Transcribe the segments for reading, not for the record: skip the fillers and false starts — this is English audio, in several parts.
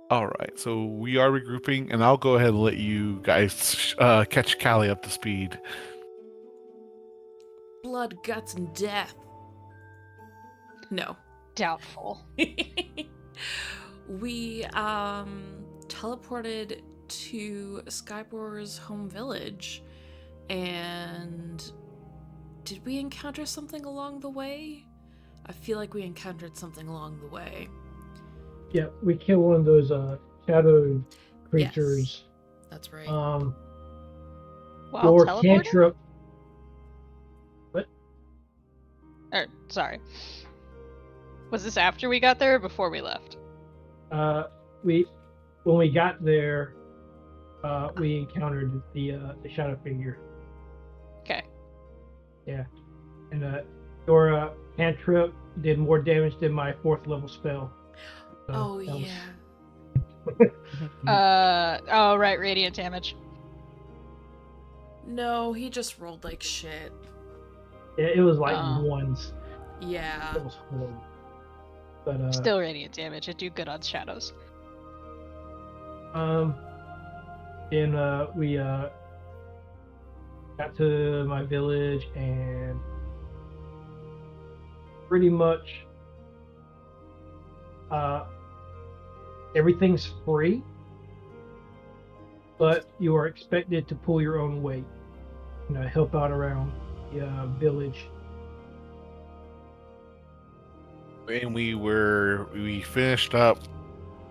All right, so we are regrouping, and I'll go ahead and let you guys catch Callie up to speed. Blood, guts, and death. No. Doubtful. We teleported to Skybore's home village, and did we encounter something along the way? I feel like we encountered something along the way. Yeah, we killed one of those shadow Yes, creatures. that's right. While Your teleporting? cantrip. What? Sorry. Was this after we got there or before we left? We when we got there, we encountered the shadow figure. Okay. Yeah, and your cantrip did more damage than my 4th level spell. So Oh, that was- yeah. Oh, right, radiant damage. No, he just rolled like shit. Yeah, it was like Oh. ones. Yeah. It was horrible. But Still radiant damage. It do good on shadows. then we got to my village and pretty much everything's free, but you are expected to pull your own weight. Help out around the village. And we finished up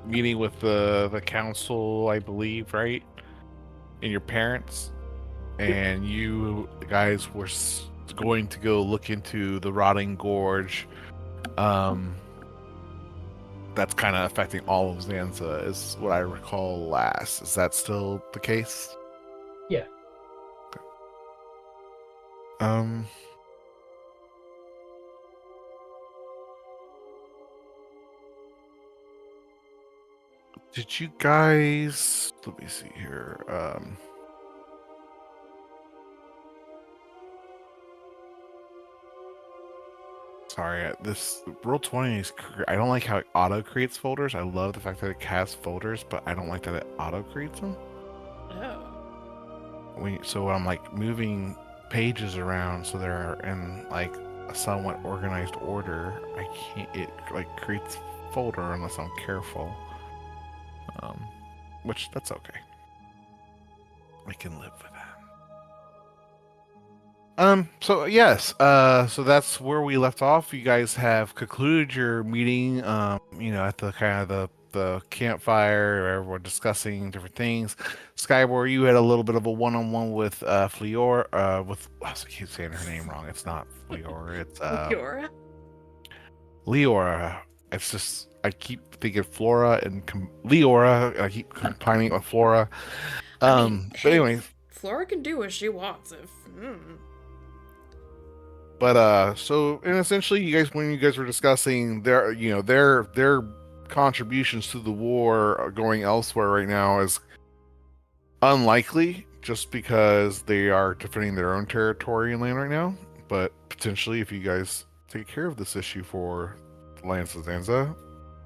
meeting with the council, I believe, right? And your parents, and you guys were going to go look into the rotting gorge. That's kind of affecting all of Zanza, is what I recall last. Is that still the case? Yeah. Okay. Did you guys, let me see here. Sorry, this Roll20 is. I don't like how it auto creates folders. I love the fact that it casts folders, but I don't like that it auto creates them. Oh. So I'm like moving pages around so they're in like a somewhat organized order. I can't. It like creates folder unless I'm careful. Which that's okay. I can live with that. So yes, so that's where we left off. You guys have concluded your meeting, at the kind of the campfire, where everyone discussing different things. Skybor, you had a little bit of a one-on-one with Fleor, I keep saying her name wrong. It's not Fleor, it's Leora? Leora. It's just, I keep thinking Flora and Leora, I keep combining it with Flora. But anyway, Flora can do what she wants if. But so, and essentially, when you guys were discussing their contributions to the war going elsewhere right now is unlikely, just because they are defending their own territory and land right now. But potentially, if you guys take care of this issue for the lands of Zanza,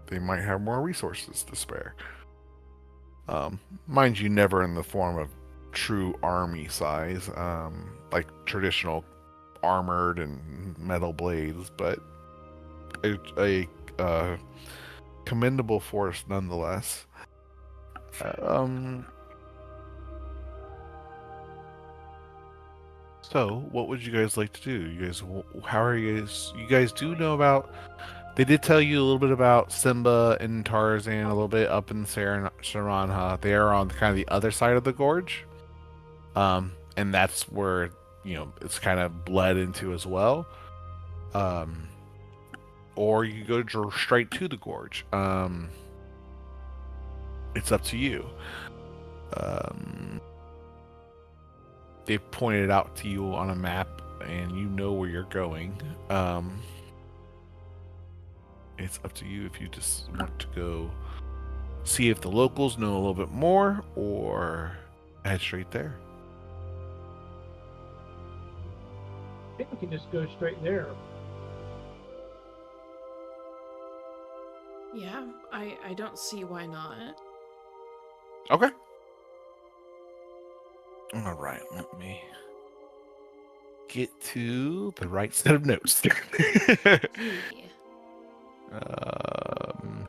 they might have more resources to spare. Mind you, never in the form of true army size, like traditional armored and metal blades, but a commendable force nonetheless. So, what would you guys like to do? How are you guys? You guys do know about? They did tell you a little bit about Simba and Tarzan, a little bit up in Saranha. They are on kind of the other side of the gorge, and that's where it's kind of bled into as well. Or you go straight to the gorge. It's up to you. They've pointed out to you on a map, and you know where you're going. It's up to you if you just want to go see if the locals know a little bit more, or head straight there. I think we can just go straight there. Yeah, I don't see why not. Okay. All right. Let me get to the right set of notes. Yeah. um,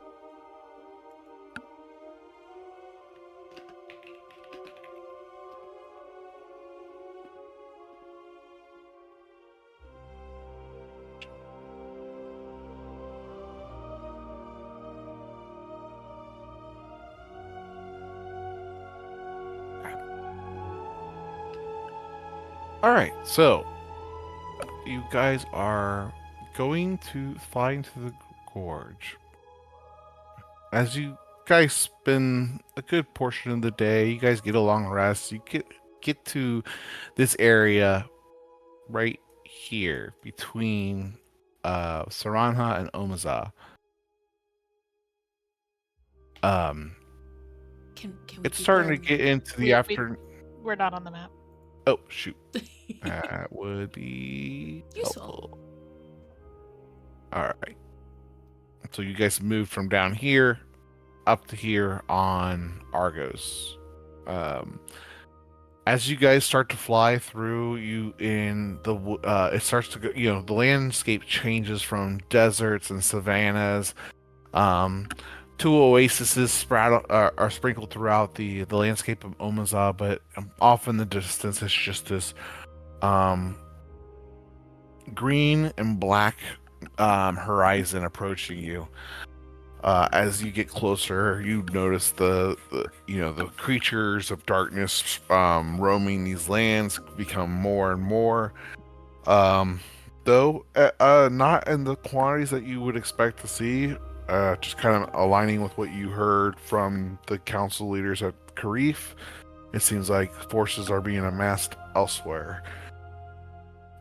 all right. So you guys are going to fly into the gorge. As you guys spend a good portion of the day, you guys get a long rest. You get to this area right here between Saranha and Omaza. Um, Can we it's be starting to there? get into the We afternoon. we're not on the map. Oh shoot, that would be Useful. helpful. All right, so you guys moved from down here up to here on Argos. Um, as you guys start to fly through, it starts to go. The landscape changes from deserts and savannas. Um, Two oases are sprinkled throughout the landscape of Omaza, but off in the distance, it's just this um, green and black horizon approaching you. As you get closer, you notice the creatures of darkness roaming these lands become more and more. Um, though not in the quantities that you would expect to see. Just kind of aligning with what you heard from the council leaders at Karif, it seems like forces are being amassed elsewhere.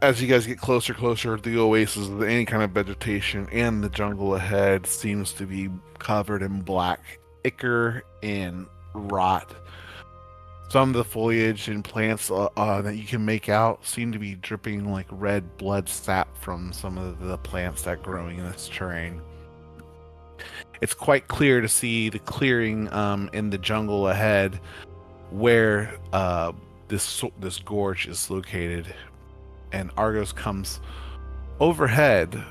As you guys get closer, the oasis, any kind of vegetation, and the jungle ahead seems to be covered in black ichor and rot. Some of the foliage and plants that you can make out seem to be dripping like red blood sap from some of the plants that are growing in this terrain. It's quite clear to see the clearing in the jungle ahead where this gorge is located, and Argos comes overhead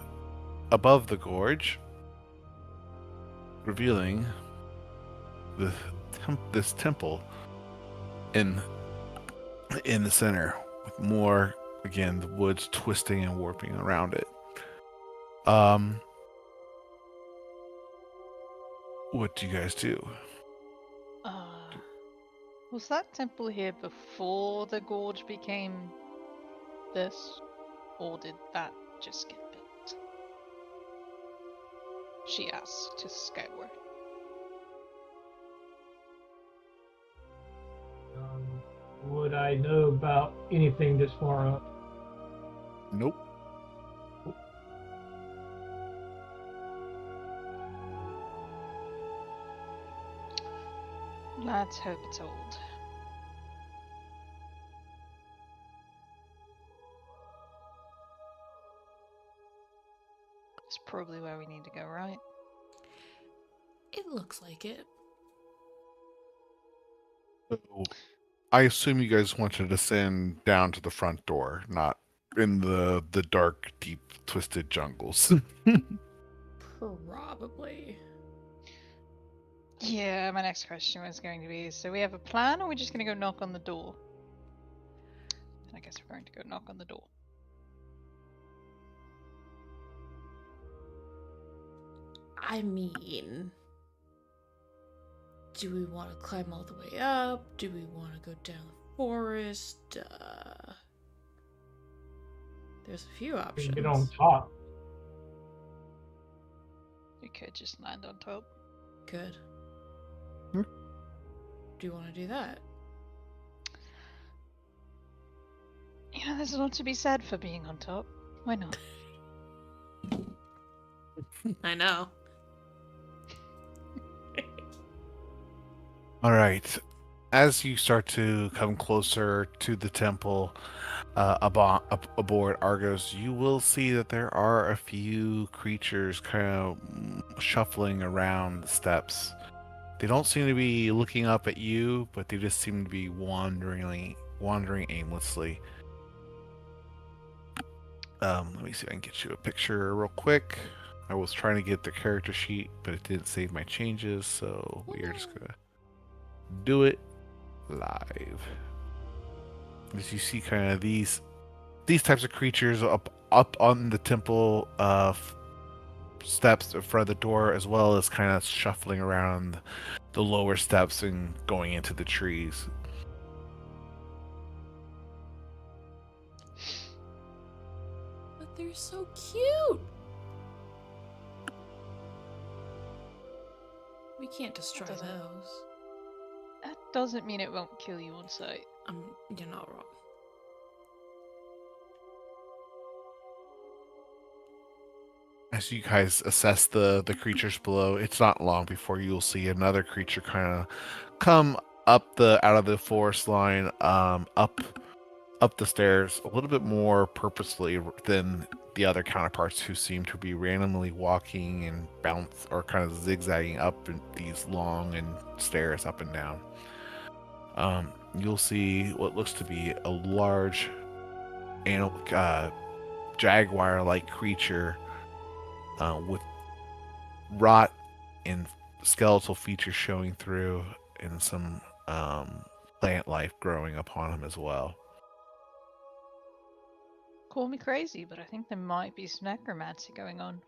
above the gorge, revealing this temple in the center, with more, again, the woods twisting and warping around it. What do you guys do? Was that temple here before the gorge became this? Or did that just get built? She asked to Skyward. Would I know about anything this far up? Nope. Let's hope it's old. It's probably where we need to go, right? It looks like it. So, I assume you guys want to descend down to the front door, not in the dark, deep, twisted jungles. Probably. Yeah, my next question was going to be, so we have a plan, or are we just going to go knock on the door? And I guess we're going to go knock on the door. I mean, do we want to climb all the way up? Do we want to go down the forest? There's a few We options. can get on top. We could just land on top. Good. Hmm. Do you want to do that? Yeah, there's a lot to be said for being on top. Why not? I know. All right. As you start to come closer to the temple, aboard Argos, you will see that there are a few creatures kind of shuffling around the steps. They don't seem to be looking up at you, but they just seem to be wandering aimlessly. Let me see if I can get you a picture real quick. I was trying to get the character sheet, but it didn't save my changes, so we are just gonna do it live. As you see, kind of these types of creatures up on the temple steps in front of the door, as well as kind of shuffling around the lower steps and going into the trees. But they're so cute. We can't destroy Doesn't- those. That doesn't mean it won't kill you on sight. You're not wrong. As you guys assess the creatures below, it's not long before you'll see another creature kind of come up out of the forest line, up the stairs a little bit more purposely than the other counterparts, who seem to be randomly walking and bounce or kind of zigzagging up in these long and stairs up and down. You'll see what looks to be a large jaguar-like creature with rot and skeletal features showing through, and some plant life growing upon him as well. Call me crazy, but I think there might be some necromancy going on.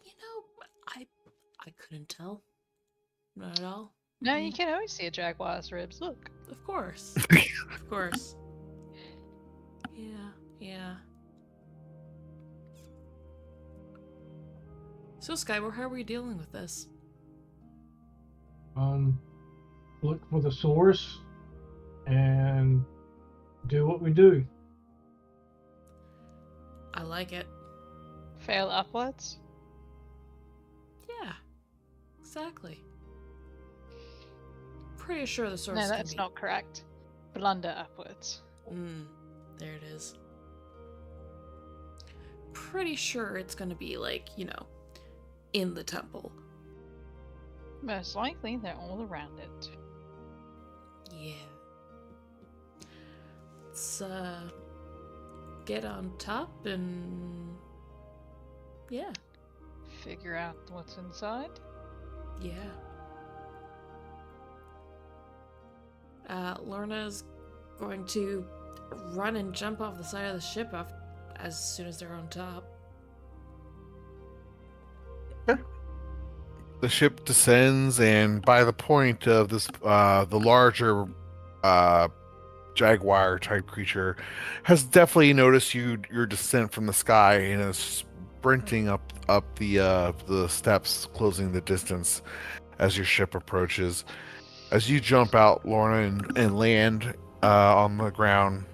You know, I couldn't tell. Not at all. No, you can always see a jaguar's ribs. Look. Of course. Of course. Yeah. So, Skyward, how are we dealing with this? Look for the source and do what we do. I like it. Fail upwards. Yeah. Exactly. Pretty sure the source No, can that's be... not correct. Blunder upwards. There it is. Pretty sure it's gonna be like, in the temple. Most likely, they're all around it. Yeah. Let's get on top and yeah. Figure out what's inside. Yeah. Lorna's going to run and jump off the side of the ship as soon as they're on top. The ship descends, and by the point of this, the larger jaguar type creature has definitely noticed your descent from the sky and is sprinting up the steps, closing the distance as your ship approaches. As you jump out, Lorna, and land on the ground,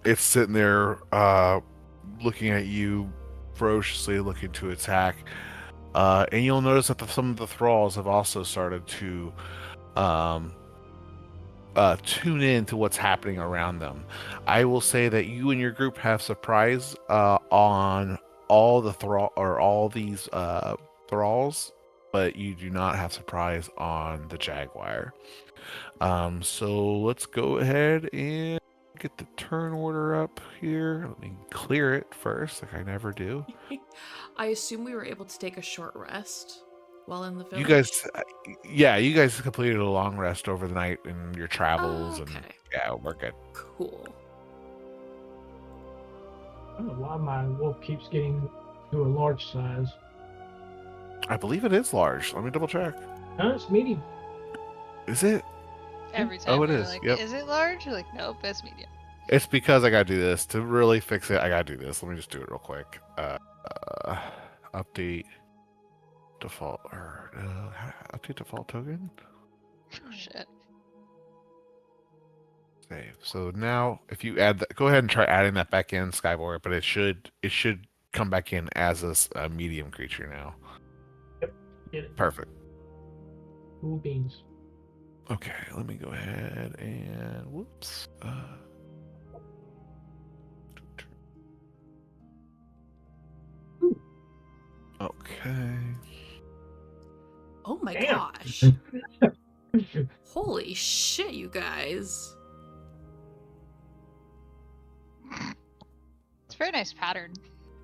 it's sitting there looking at you ferociously, looking to attack. And you'll notice that some of the thralls have also started to tune in to what's happening around them. I will say that you and your group have surprise on all these thralls, but you do not have surprise on the jaguar. So let's go ahead and get the turn order up here. Let me clear it first, like I never do. I assume we were able to take a short rest while in the village. You guys completed a long rest over the night in your travels, okay. and yeah, we're good. Cool. I don't know why my wolf keeps getting to a large size. I believe it is large. Let me double check. No, it's medium. Is it? Every time it we're is, like, yep. is it large? You're like, nope, it's medium. It's because I gotta do this to really fix it. I gotta do this. Let me just do it real quick. Update default or update default token. Oh, shit. Save. So now, if you add that, go ahead and try adding that back in, Skyboy. But it should come back in as a medium creature now. Yep, get it. Perfect. Cool beans. Okay, let me go ahead and whoops. Okay. Oh my Damn. gosh. Holy shit, you guys. It's a very nice pattern.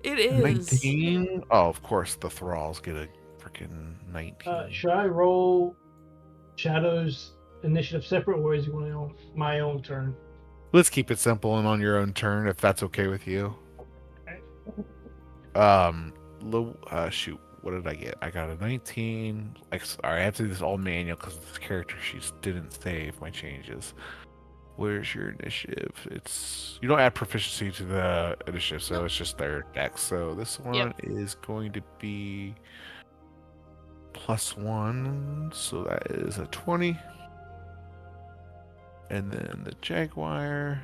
It is. 19. Oh, of course, the thralls get a freaking 19. Should I roll Shadow's initiative separate, or is it going on my own turn? Let's keep it simple and on your own turn, if that's okay with you. Okay. Shoot, what did I get? I got a 19. Sorry, I have to do this all manual because this character sheet didn't save my changes. Where's your initiative? You don't add proficiency to the initiative, so Nope. it's just their dex. So this one Yep. is going to be +1, so that is a 20. And then the Jaguar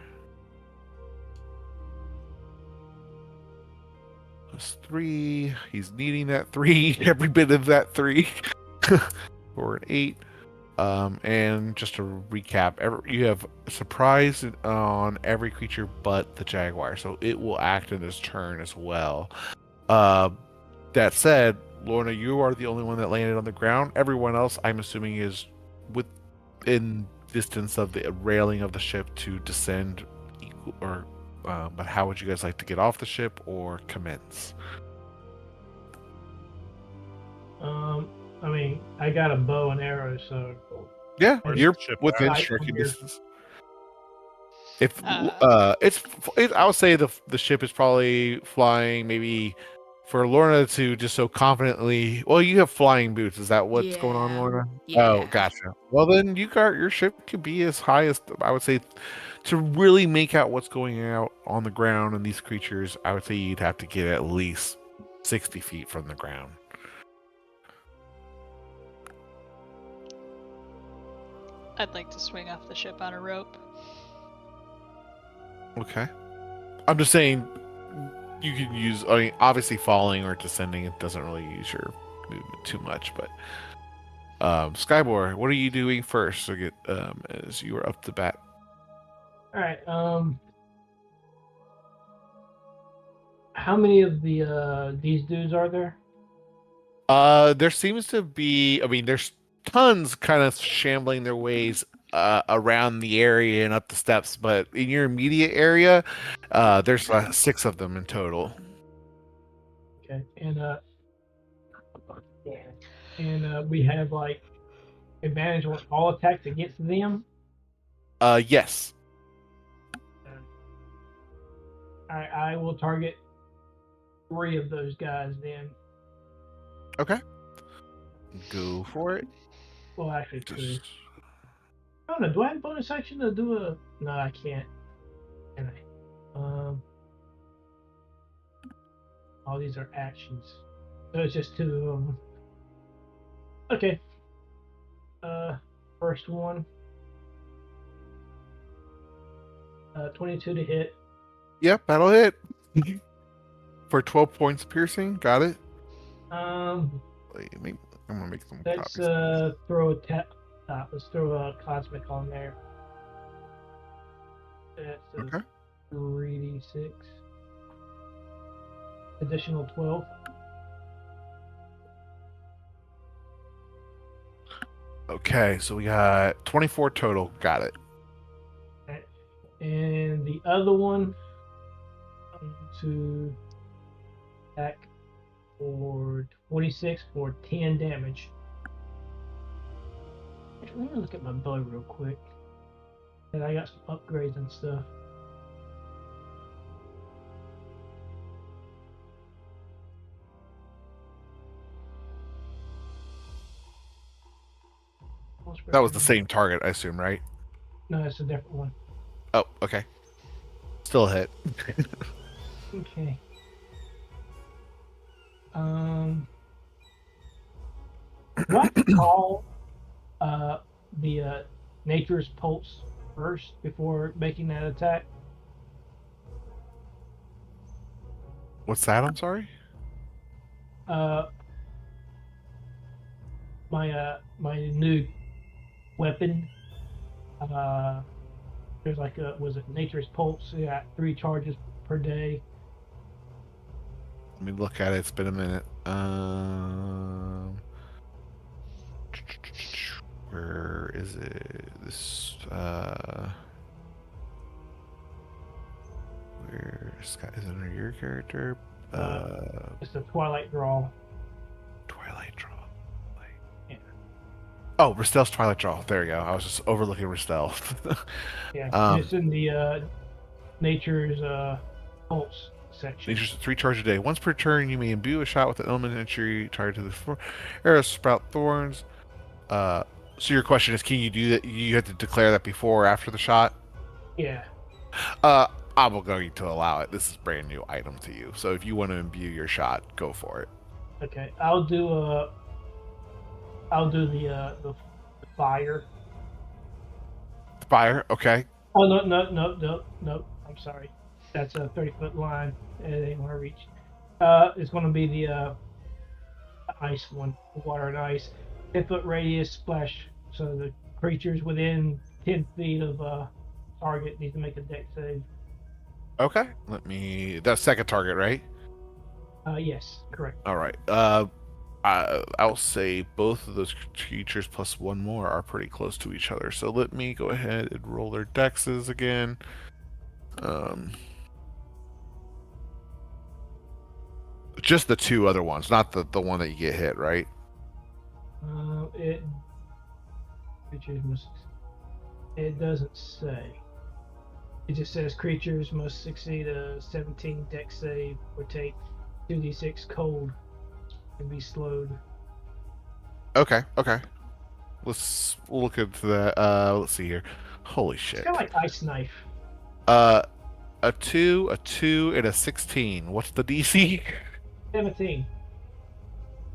+3. He's needing that 3, every bit of that 3 for an 8. And just to recap, you have surprise on every creature but the Jaguar, so it will act in this turn as well. That said, Lorna, you are the only one that landed on the ground. Everyone else, I'm assuming, is within distance of the railing of the ship to descend. But how would you guys like to get off the ship or commence? I mean, I got a bow and arrow, so Yeah, Where's you're the ship within at? striking Here. distance. If Uh. I would say the ship is probably flying maybe for Lorna to just so confidently. Well, you have flying boots. Is that what's going on, Yeah. Lorna? Yeah. Oh, gotcha. Well, then your ship could be as high as, I would say, to really make out what's going out on the ground and these creatures. I would say you'd have to get at least 60 feet from the ground. I'd like to swing off the ship on a rope. Okay. I'm just saying you can use, I mean, obviously falling or descending, it doesn't really use your movement too much, but Skybor, what are you doing first to get as you are up to bat? all right. How many of these dudes are there? There seems to be, I mean, there's tons kind of shambling their ways around the area and up the steps, but in your immediate area, there's 6 of them in total. Okay, and we have like advantage on all attacks against them. Yes. I will target 3 of those guys then. Okay. Go for it. Well, actually 2. Just... I don't know. Do I have bonus action to do a? No, I can't. Can I? All these are actions, so it's just 2 of them. Okay. First one. 22 to hit. Yep, that'll hit. For 12 points of piercing. Got it. Wait, I'm gonna make some Let's copies. throw a let's throw a cosmic on there. That's a Okay. 3d6. Additional 12. Okay, so we got 24 total. Got it. And the other one to attack for 26 for 10 damage. Actually, let me look at my bow real quick. And I got some upgrades and stuff. That was the same target, I assume, right? No, it's a different one. Oh, okay. Still a hit. Okay. What call the Nature's Pulse first before making that attack? What's that? I'm sorry. My new weapon. There's like was it Nature's Pulse? Yeah, 3 charges per day. Let me look at it. It's been a minute. Where is it? This where Scott is it under your character? It's the Twilight Draw. Twilight Draw. Yeah. Oh, Ristel's Twilight Draw. There you go. I was just overlooking Ristel. Yeah, and it's in the Nature's Pulse section. Nature's 3 charge a day. Once per turn, you may imbue a shot with an element entry target to the floor. Arrows sprout thorns. So your question is, can you do that? You have to declare that before or after the shot? Yeah. I'm going to allow it. This is a brand new item to you. So if you want to imbue your shot, go for it. Okay, I'll do the fire. Fire, okay. Oh no! I'm sorry. That's a 30-foot line. It ain't gonna reach. It's gonna be the ice one, the water and ice. 10-foot radius splash. So the creatures within 10 feet of target need to make a dex save. Okay. That's second target, right? Yes, correct. All right. I'll say both of those creatures plus one more are pretty close to each other. So let me go ahead and roll their dexes again. Just the 2 other ones, not the one that you get hit, right? It doesn't say. It just says creatures must succeed a 17 dex save or take 2d6 cold and be slowed. Okay. We'll look into that. Let's see here. Holy shit. It's kind of like Ice Knife. A 2, and a 16. What's the DC? 17.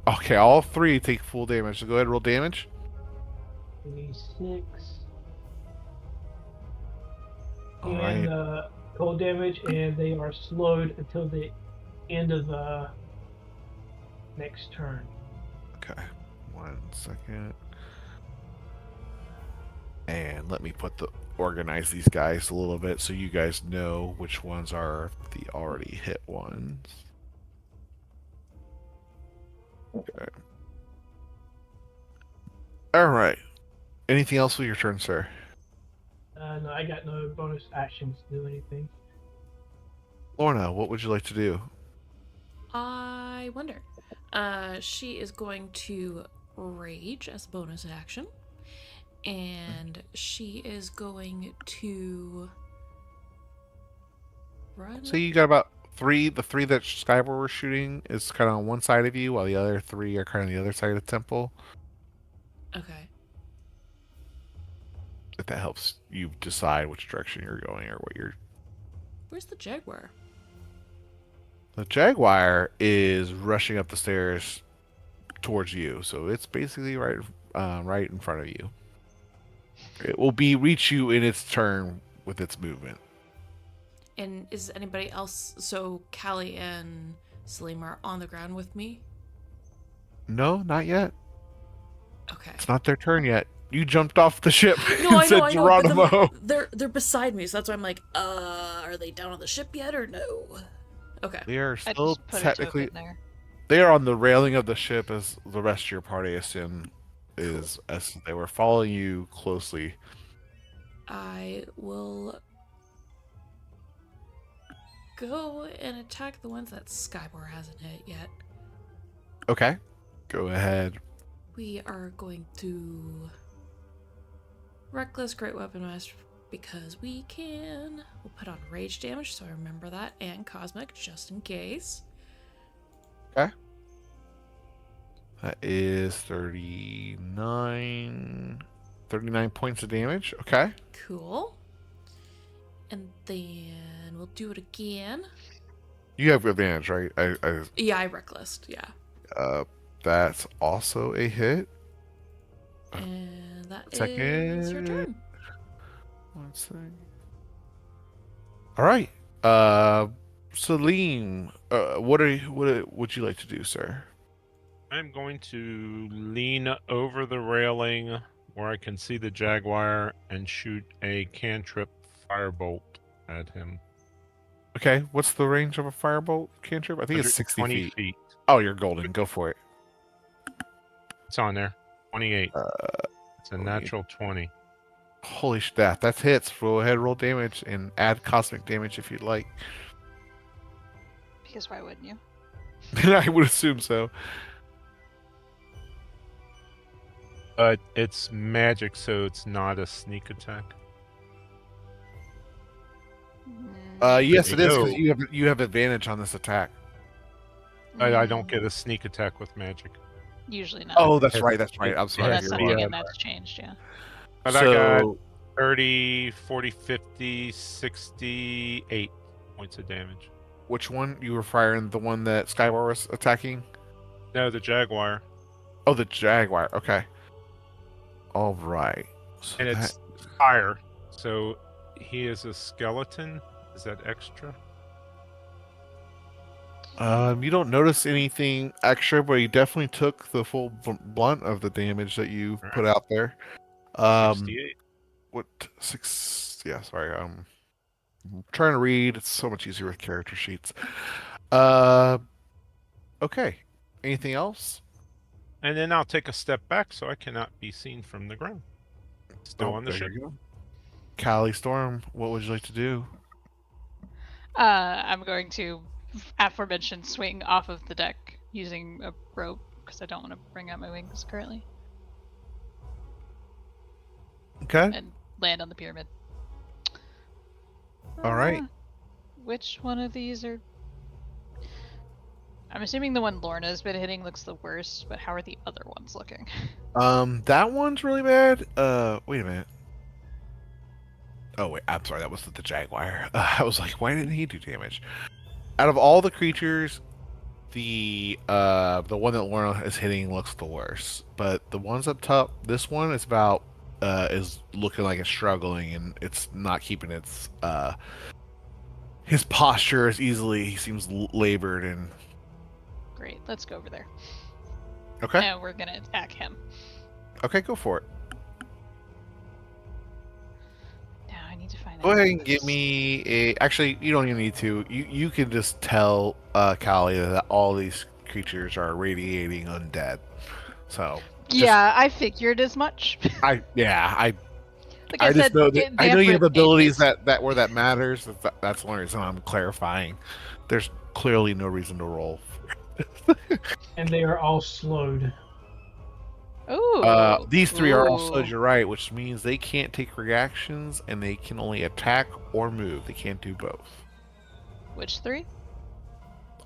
Okay, all 3 take full damage. So go ahead and roll damage. 26. All And right. cold damage, and they are slowed until the end of the next turn. Okay. 1 second. And let me organize these guys a little bit so you guys know which ones are the already hit ones. Okay. All right. Anything else with your turn, sir? No, I got no bonus actions to do anything. Lorna, what would you like to do? I wonder. She is going to rage as a bonus action. And she is going to run. So you got about 3. The 3 that Skyward was shooting is kind of on one side of you, while the other 3 are kind of the other side of the temple. Okay. If that helps you decide which direction you're going or what you're. Where's the jaguar? The jaguar is rushing up the stairs towards you, so it's basically right in front of you. It will reach you in its turn with its movement. And is anybody else? So Callie and Salim are on the ground with me? No, not yet. Okay. It's not their turn yet. You jumped off the ship No, and I said know, Geronimo. But they're beside me, so that's why I'm like, are they down on the ship yet or no? Okay. They are I still just put technically. a token there. They are on the railing of the ship, as the rest of your party, I assume, is as they were following you closely. I will go and attack the ones that Skybor hasn't hit yet. Okay, go ahead. We are going to Reckless Great Weapon Master because we can. We'll put on rage damage, so I remember that, and cosmic just in case. Okay. That is 39 points of damage. Okay. Cool. And then we'll do it again. You have advantage, right? Yeah, I reckless. Yeah. That's also a hit. And that Second. is your turn. 1 second. All right. Salim, what would you like to do, sir? I'm going to lean over the railing where I can see the jaguar and shoot a cantrip firebolt at him. Okay, what's the range of a firebolt cantrip? I think it's 60 120 feet. feet. Oh, you're golden. Go for it. I think it's 60 120 feet. feet. Oh, you're golden. Go for it. It's on there. 28. Uh, It's a let me- natural 20. Holy shit, that's hits. Go ahead, roll damage, and add cosmic damage if you'd like. Because why wouldn't you? I would assume so. But it's magic, so it's not a sneak attack. Yes, you it is go. because you have advantage on this attack. I don't get a sneak attack with magic. Usually not. Oh, that's Has- right. That's right. I'm it sorry. has Unless to You're be right. again that's changed, yeah. But I got So 30, 40, 50, 68 points of damage. which one you were firing? The one that Skywar was attacking? No, the Jaguar. Oh, the Jaguar. Okay. All right. So And it's fire. So he is a skeleton. Is that extra? you don't notice anything extra, but he definitely took the full blunt of the damage that you put out there. 68. What 6? Yeah, sorry. I'm trying to read. It's so much easier with character sheets. Okay. Anything else? And then I'll take a step back so I cannot be seen from the ground. Still on the there ship. you go. Callie Storm, what would you like to do? I'm going to, aforementioned, swing off of the deck using a rope because I don't want to bring out my wings currently, Okay. and land on the pyramid. All right. Which one of these are? I'm assuming the one Lorna's been hitting looks the worst, but how are the other ones looking? That one's really bad. Wait a minute. Oh wait, I'm sorry. That was the Jaguar. I was like, why didn't he do damage? Out of all the creatures, the one that Lorna is hitting looks the worst. But the ones up top, this one is about is looking like it's struggling, and it's not keeping its his posture as easily. He seems labored and. Great, let's go over there. Okay. And we're gonna attack him. Okay, go for it. Now I need to find Go out ahead what and give this- me a. Actually, you don't even need to. You can just tell Callie that all these creatures are radiating undead. So Yeah, I figured as much. I Like I just said, know that I know you have Manfred abilities is- that where that matters. That's the only reason I'm clarifying. There's clearly no reason to roll. And they are all slowed. Ooh. These three are also, Ooh. you're right, which means they can't take reactions and they can only attack or move. They can't do both. Which three?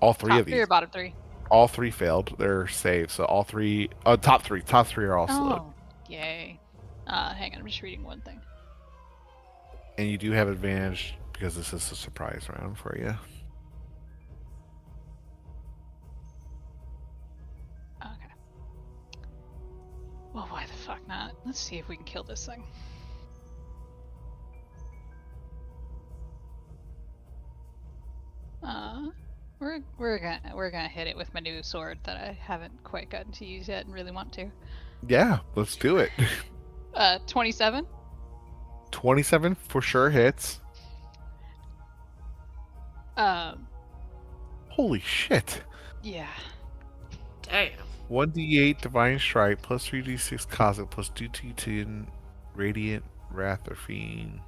All three Top of three these. or bottom three? All three failed their save, so all three, top three are all slowed. Oh, yay. Hang on, I'm just reading one thing. And you do have advantage because this is a surprise round for you. Okay. Well, why the fuck not? Let's see if we can kill this thing. We're gonna hit it with my new sword that I haven't quite gotten to use yet and really want to. Yeah, let's do it. 27. 27 for sure hits. Holy shit. Yeah. Damn. 1d8 divine strike plus 3d6 cosmic plus 2d10 radiant wrath or fiend.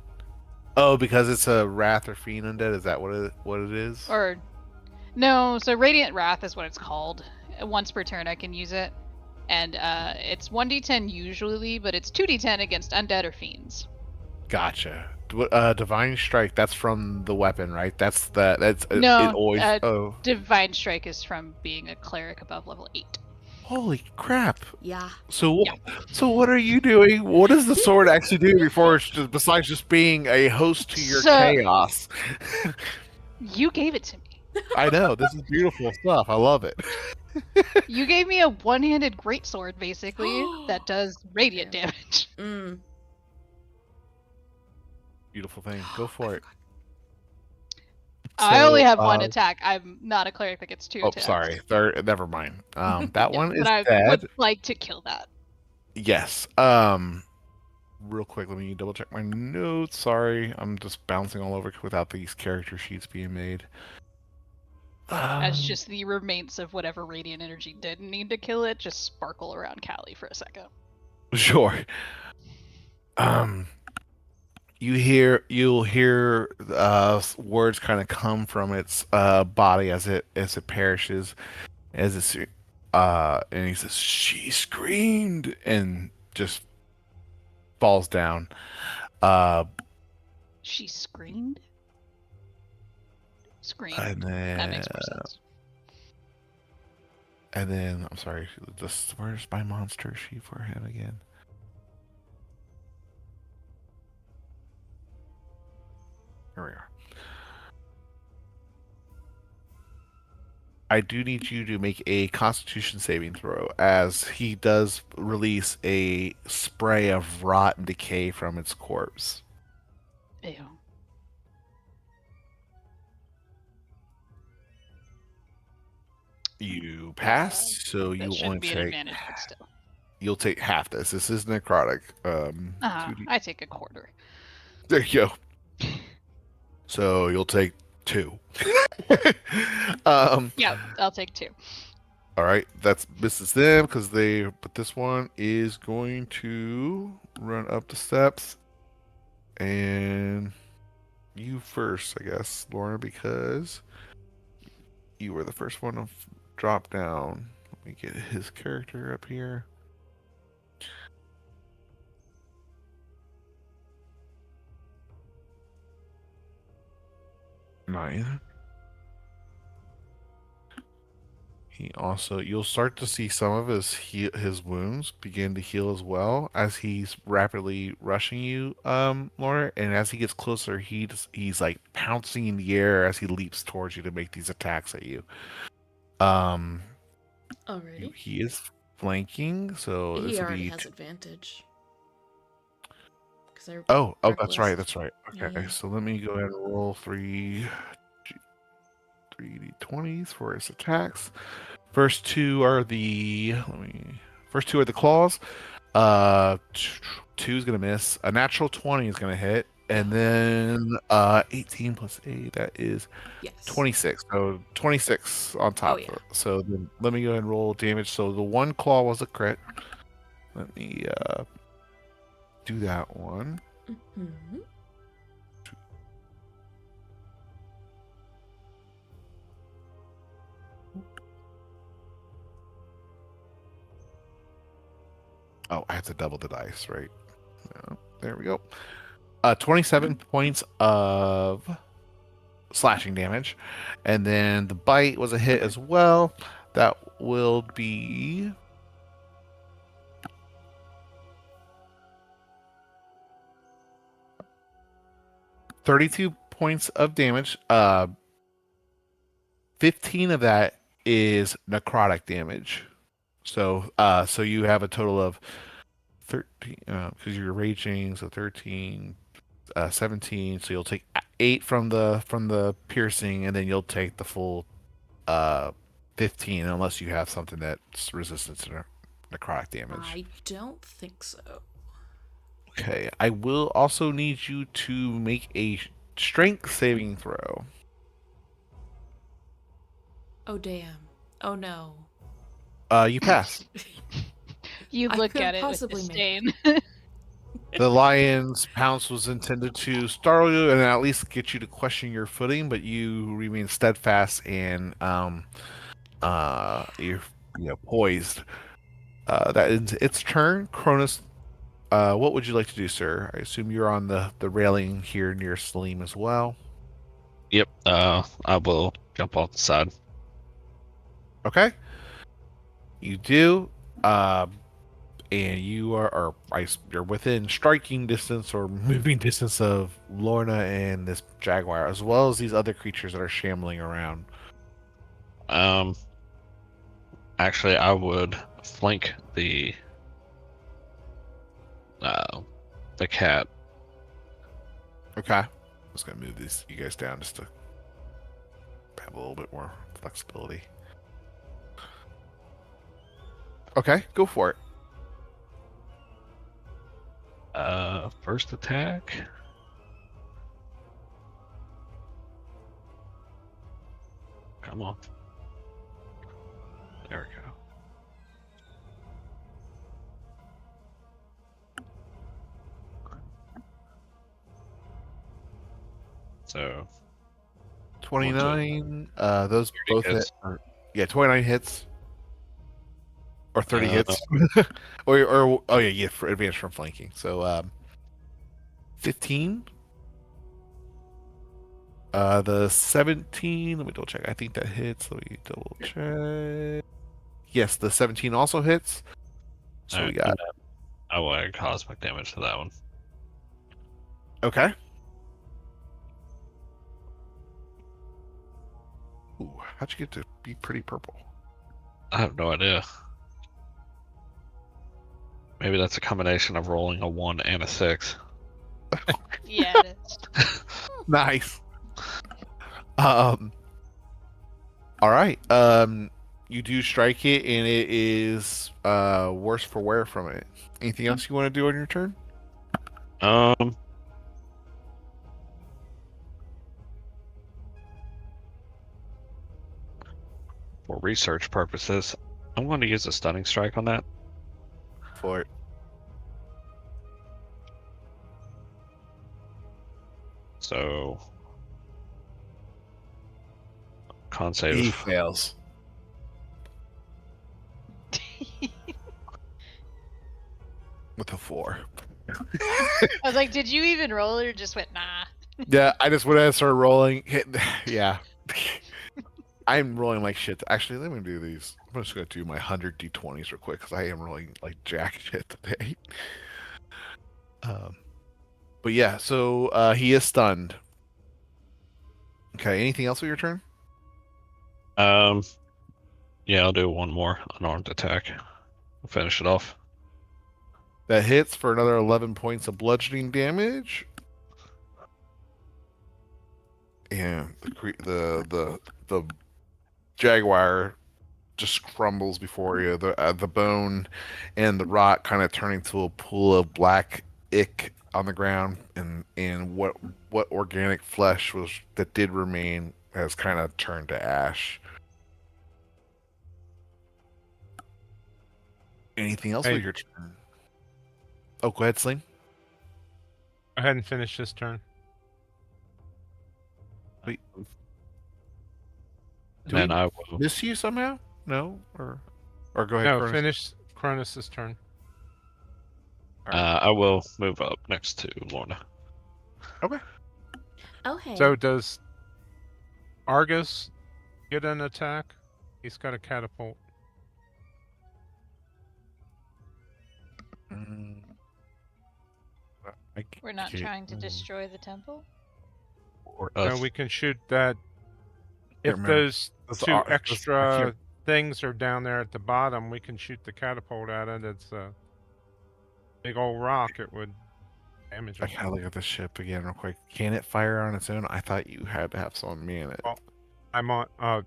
Oh, because it's a wrath or fiend undead. Is that what it is? Or no, so Radiant Wrath is what it's called. Once per turn I can use it. And it's 1d10 usually, but it's 2d10 against undead or fiends. Gotcha. Divine strike. That's from the weapon, right? That's No, It always. Oh, Divine Strike is from being a cleric above level 8. holy crap! Yeah. So, Yeah. so what are you doing? What does the sword actually do besides just being a host to your So- chaos? You gave it to me. I know this is beautiful stuff. I love it. You gave me a one-handed greatsword, basically, that does radiant damage. Mm. Beautiful thing. Go for it. I only have one uh, attack. I'm not a cleric that gets two Oh, attacks. sorry. Never mind. That Yeah, one is but I dead. would like to kill that. Yes. real quick. Let me double check my notes. Sorry, I'm just bouncing all over without these character sheets being made. As just the remains of whatever radiant energy didn't need to kill it just sparkle around Callie for a second. Sure. You'll hear words kind of come from its body as it perishes, as it's and he says, "She screamed," and just falls down. Uh, She screamed? Screamed. and then That makes more sense. And then I'm sorry, just where's my monster sheet for him again? Here we are. I do need you to make a Constitution saving throw, as he does release a spray of rot and decay from its corpse. Ew. You pass, so That you shouldn't only be an take advantage, but still. you'll take half this. This is necrotic. 2d. I take a quarter. There you go. So you'll take 2. Yeah, I'll take 2. All right, that's misses them because they. But this one is going to run up the steps, and you first, I guess, Laura, because you were the first one to drop down. Let me get his character up here. Nine. He also, you'll start to see some of his wounds begin to heal as well as he's rapidly rushing you, Laura. And as he gets closer, he's like pouncing in the air as he leaps towards you to make these attacks at you. Alrighty. He is flanking, so this He will already be. has advantage. Oh, that's right, that's right. Okay, Yeah. so let me go ahead and roll 3d20s for his attacks. First two are the claws. 2 is gonna miss. A natural 20 is gonna hit, and then 18 plus 8, that is Yes. 26. So 26 on top. yeah. So then let me go ahead and roll damage. So the one claw was a crit. Let me do that one. Mm-hmm. Oh, I have to double the dice, right? There we go. 27 points of slashing damage. And then the bite was a hit as well. That will be 32 points of damage. 15 of that is necrotic damage. So you have a total of 13 because you're raging, so 13, 17. So you'll take 8 from the piercing, and then you'll take the full 15, unless you have something that's resistant to necrotic damage. I don't think so. Okay, I will also need you to make a strength saving throw. Oh damn. Oh no. You pass. You I look couldn't at it with possibly disdain. The lion's pounce was intended to startle you and at least get you to question your footing, but you remain steadfast and you're poised. That is its turn. Cronus, what would you like to do, sir? I assume you're on the railing here near Salim as well. Yep. I will jump off the side. Okay. You do. And you you're within striking distance or moving distance of Lorna and this jaguar, as well as these other creatures that are shambling around. Actually, I would flank the cat. Okay. I'm just gonna move you guys down just to have a little bit more flexibility. Okay, go for it. First attack. Come on. There we go. So 29. Those 30 both hits. yeah, 29 hits. Or 30 Uh, hits. or oh yeah, for advantage from flanking. So 15. The 17, let me double check. I think that hits. Let me double check. Yes, the 17 also hits. So we got I will add cosmic damage to that one. okay. Ooh, how'd you get to be pretty purple? I have no idea. Maybe that's a combination of rolling a 1 and a 6. Yeah, it is. Nice. All right. You do strike it, and it is worse for wear from it. Anything else you want to do on your turn? Um, for research purposes, I'm going to use a stunning strike on that. For it. So, con He save. fails. With a 4. I was like, did you even roll it or just went, nah? Yeah, I just went ahead and started rolling. Yeah. I'm rolling like shit. Actually, let me do these. I'm just going to do my 100 d20s real quick because I am rolling like jack shit today. But yeah, so he is stunned. Okay, anything else with your turn? Yeah, I'll do one more unarmed attack. I'll finish it off. That hits for another 11 points of bludgeoning damage. And the jaguar just crumbles before you. The bone and the rot kind of turning to a pool of black ick on the ground, and what organic flesh was that did remain has kind of turned to ash. Anything else Hey. with your turn? Oh, go ahead, Sling. Go ahead and finish this turn. Wait. And Do then we I will. miss you somehow? No, or go ahead. No, Cronus. finish Cronus' turn. I will move up next to Lorna. Okay. Oh, hey. So does Argus get an attack? He's got a catapult. We're not trying to destroy the temple? Or So us. we can shoot that. If remember. those That's two I can't- extra things are down there at the bottom, we can shoot the catapult at it. It's a big old rock. It would damage I it. gotta look at the ship again real quick. Can it fire on its own? I thought you had to have someone man it. Well, I'm on. I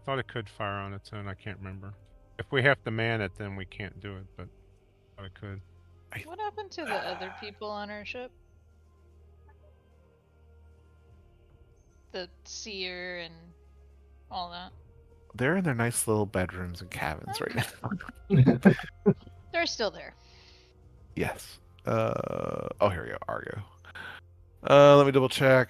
thought it could fire on its own. I can't remember. If we have to man it, then we can't do it. But I thought it could. What happened to the other people on our ship? The seer and all that. They're in their nice little bedrooms and cabins right now. They're still there. Yes. Oh, here we go. Argo. Let me double check.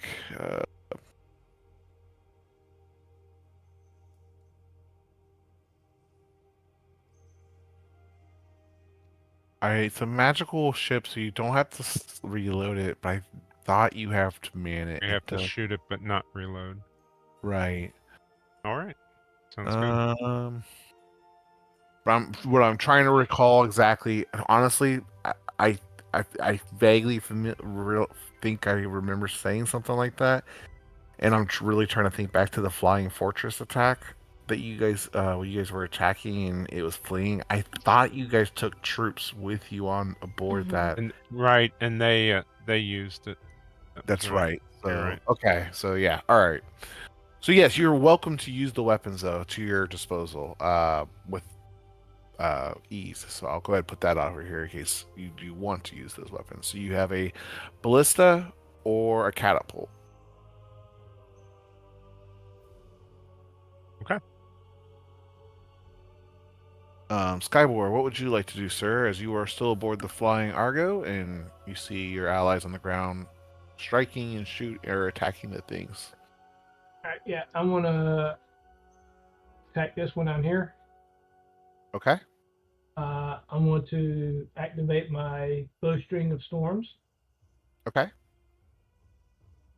It's a magical ship, so you don't have to reload it. But I thought you have to man it. We have to shoot it, but not reload. Right. All right. Sounds good. But what I'm trying to recall exactly. Honestly, I vaguely think I remember saying something like that, and I'm really trying to think back to the flying fortress attack that you guys were attacking and it was fleeing. I thought you guys took troops with you on aboard Mhm. that. And right, and they used it. That's right. So You're right. okay, so yeah, all right. So yes, you're welcome to use the weapons though to your disposal. With ease. So I'll go ahead and put that over here in case you do want to use those weapons. So you have a ballista or a catapult. Okay. Skybor, what would you like to do, sir? As you are still aboard the flying Argo and you see your allies on the ground striking and shoot or attacking the things. All right, yeah, I'm gonna attack this one down here. Okay. I'm going to activate my bowstring of storms. Okay.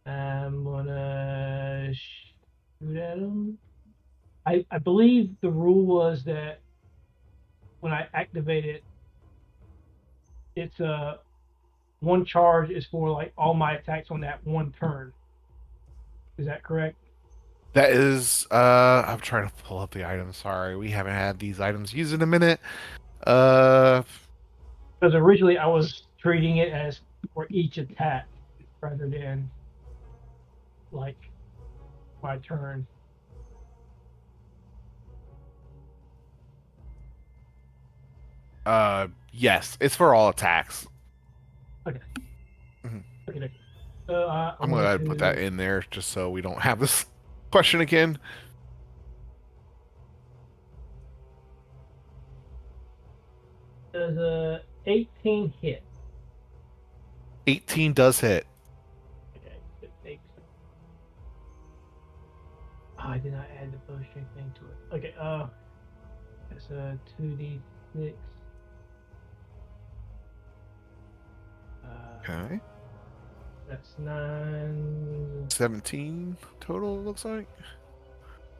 I'm gonna shoot at him. I believe the rule was that when I activate it, it's one charge is for like all my attacks on that one turn. Is that correct? That is, I'm trying to pull up the items. Sorry, we haven't had these items used in a minute. Uh, Because originally I was treating it as for each attack rather than like my turn. yes, it's for all attacks. Okay. Mhm. Okay. So I'm gonna go ahead and put that in there just so we don't have this question again. Does a 18 hit? 18 does hit. Okay. It takes. Oh, I did not add the bowstring thing to it. Okay. That's a 2d6. Okay. That's 9. 17 total, it looks like.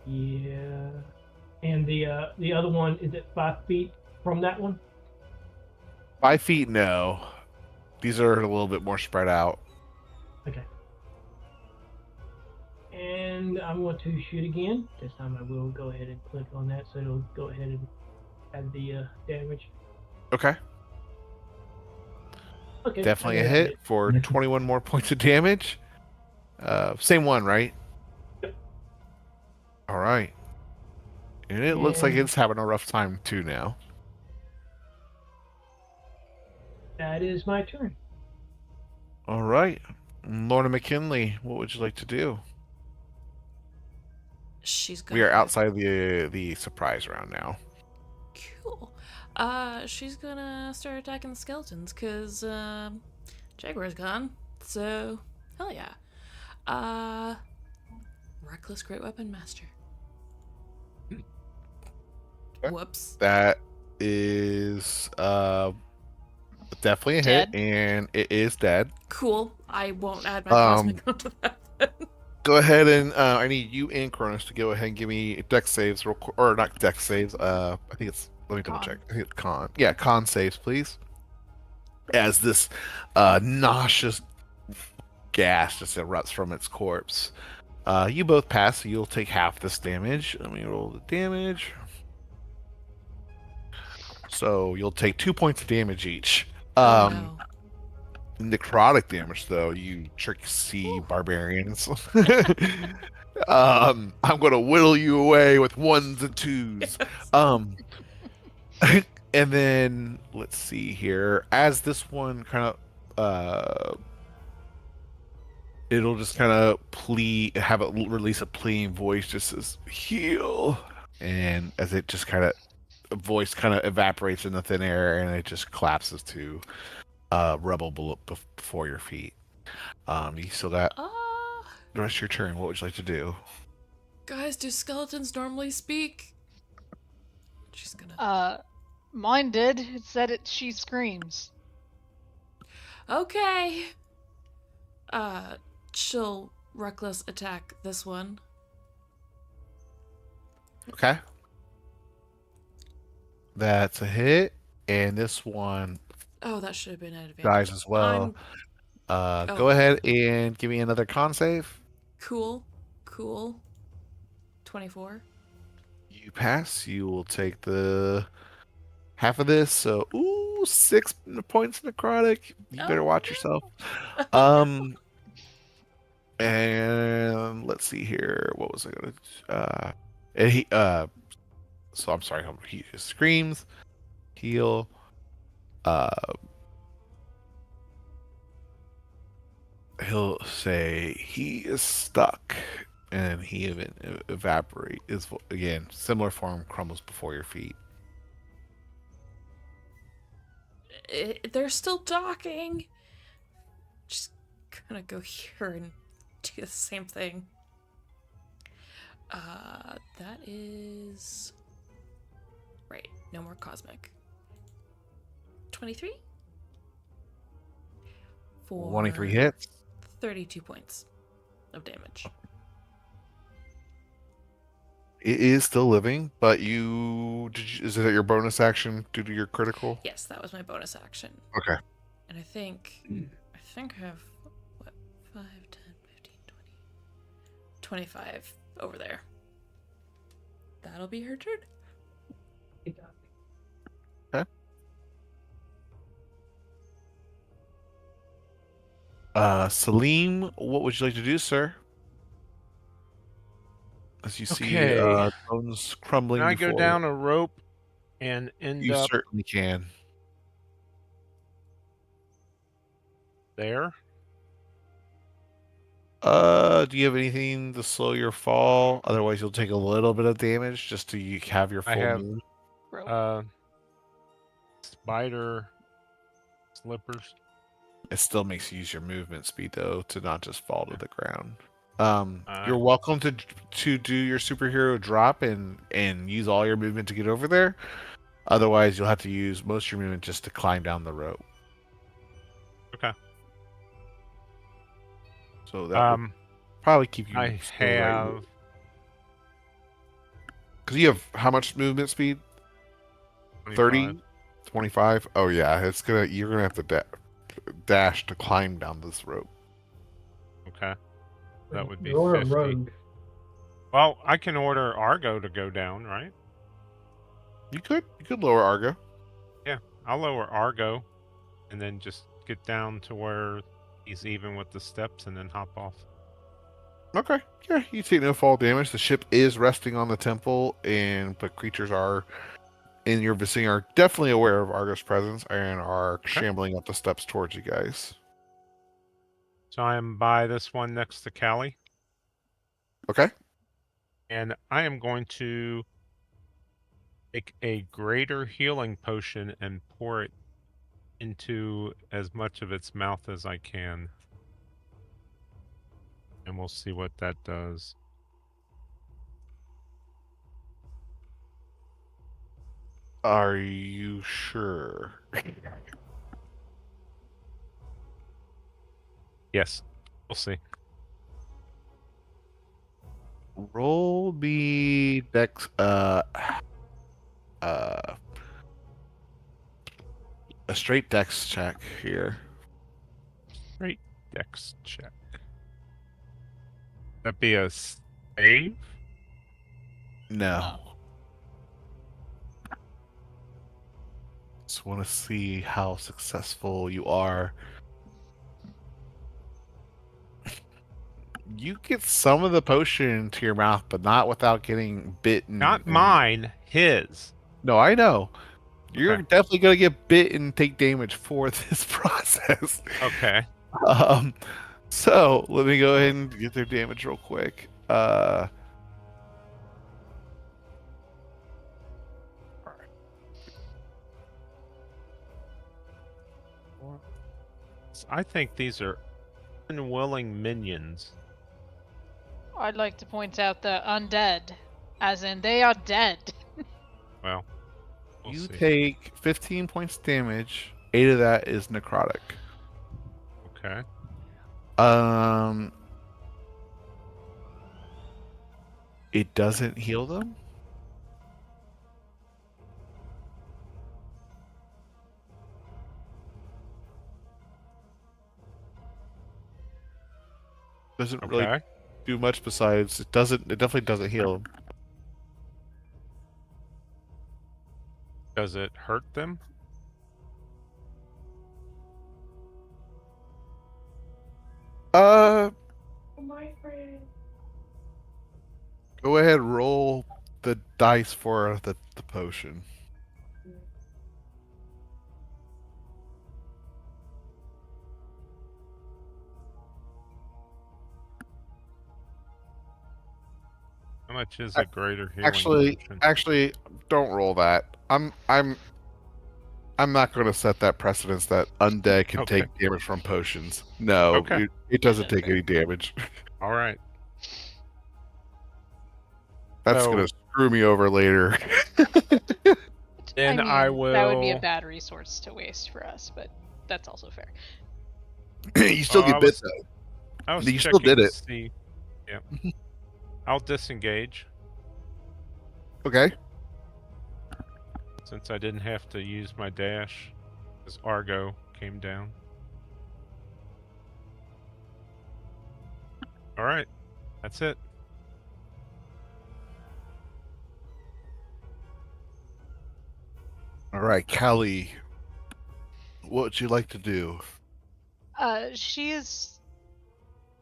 Yeah. And the other one, is it 5 feet from that one? 5 feet, no. These are a little bit more spread out. Okay. And I'm going to shoot again. This time I will go ahead and click on that so it'll go ahead and add the damage. Okay. Okay. Definitely I a got hit it. for 21 more points of damage. Same one, right? Yep. All right. And it looks like And- it's having a rough time too now. That is my turn. All right. Lorna McKinley, what would you like to do? She's gonna. We are outside the surprise round now. Cool. She's gonna start attacking the skeletons because Jaguar's gone. So hell yeah. Reckless Great Weapon Master. Okay. Whoops. That is definitely a Dead. hit, and it is dead. Cool. I won't add my cosmic onto that. Go ahead and I need you and Cronus to go ahead and give me dex saves, or not dex saves. I think it's. Let me double Con. check. I think it's con. Yeah, con saves, please. As this nauseous gas just erupts from its corpse. You both pass, so you'll take half this damage. Let me roll the damage. So you'll take 2 points of damage each. Oh no. Necrotic damage, though, you tricksy barbarians. I'm gonna whittle you away with ones and twos. And then let's see here. As this one kind of it'll just kind of have it release a pleading voice, just as heal. And as it just kind of voice kind of evaporates in the thin air, and it just collapses to rubble before your feet. You still got the rest of your turn. What would you like to do? Guys, do skeletons normally speak? She's gonna. Mine did. It said it. She screams. Okay. She'll reckless attack this one. Okay. That's a hit, and this one Oh, that should have been an advantage. dies as well. Go ahead and give me another con save. Cool. 24. You pass. You will take the half of this. So, 6 points necrotic. You better watch yourself. And let's see here. What was I gonna? So I'm sorry. He screams. heal. Uh, he'll say he is stuck, and he evaporate. Is again similar form, crumbles before your feet. They're still docking. Just gonna go here and do the same thing. That is... Right, no more cosmic. 23? For 23 hits. 32 points of damage. It is still living, but is it your bonus action due to your critical? Yes, that was my bonus action. Okay. And I think I have, what, 5, 10, 15, 20, 25 over there. That'll be her turn. Okay. Salim, what would you like to do, sir? As you see Okay. bones crumbling Can I before go down a rope and end you up certainly can. there? Do you have anything to slow your fall? Otherwise, you'll take a little bit of damage just to have your I full have move. Rope. Spider slippers. It still makes you use your movement speed though to not just fall to the ground. Alright. You're welcome to do your superhero drop and use all your movement to get over there. Otherwise, you'll have to use most of your movement just to climb down the rope. Okay. So that would probably keep you. I have because you have how much movement speed? 30, 25. Oh yeah, you're gonna have to dash to climb down this rope. Okay. That would be You're a 50. rogue. Well, I can order Argo to go down, right? You could lower Argo. Yeah, I'll lower Argo and then just get down to where he's even with the steps and then hop off. Okay, yeah, you take no fall damage. The ship is resting on the temple, but creatures are in your vicinity are definitely aware of Argo's presence and are shambling up the steps towards you guys. So I am by this one next to Callie. Okay. And I am going to take a greater healing potion and pour it into as much of its mouth as I can. And we'll see what that does. Are you sure? Yes, we'll see. Roll me dex a straight dex check here. Straight dex check. That be a save? No. Just want to see how successful you are. You get some of the potion into your mouth, but not without getting bitten. Not mine, his. No, I know. You're Okay. definitely gonna get bit and take damage for this process. Okay. So let me go ahead and get their damage real quick. I think these are unwilling minions. I'd like to point out the undead, as in they are dead. Well, we'll You see. take 15 points damage. 8 of that is necrotic. Okay. It doesn't heal them. Doesn't really Okay. do much besides it definitely doesn't heal them. Does it hurt them? My friend. Go ahead, roll the dice for the potion. How much is a greater healing Actually, potion? actually, don't roll that. I'm not going to set that precedence that undead can Okay. take damage from potions. No, Okay. it doesn't that's take fair. any damage. All right. That's So going to screw me over later. then I mean, I that would be a will. bad resource to waste for us, but that's also fair. You still I get bit was though. I was You still checking did to it. see. Yeah. I'll disengage Okay. since I didn't have to use my dash, as Argo came down. All right. That's it. All right, Callie. What would you like to do? She is,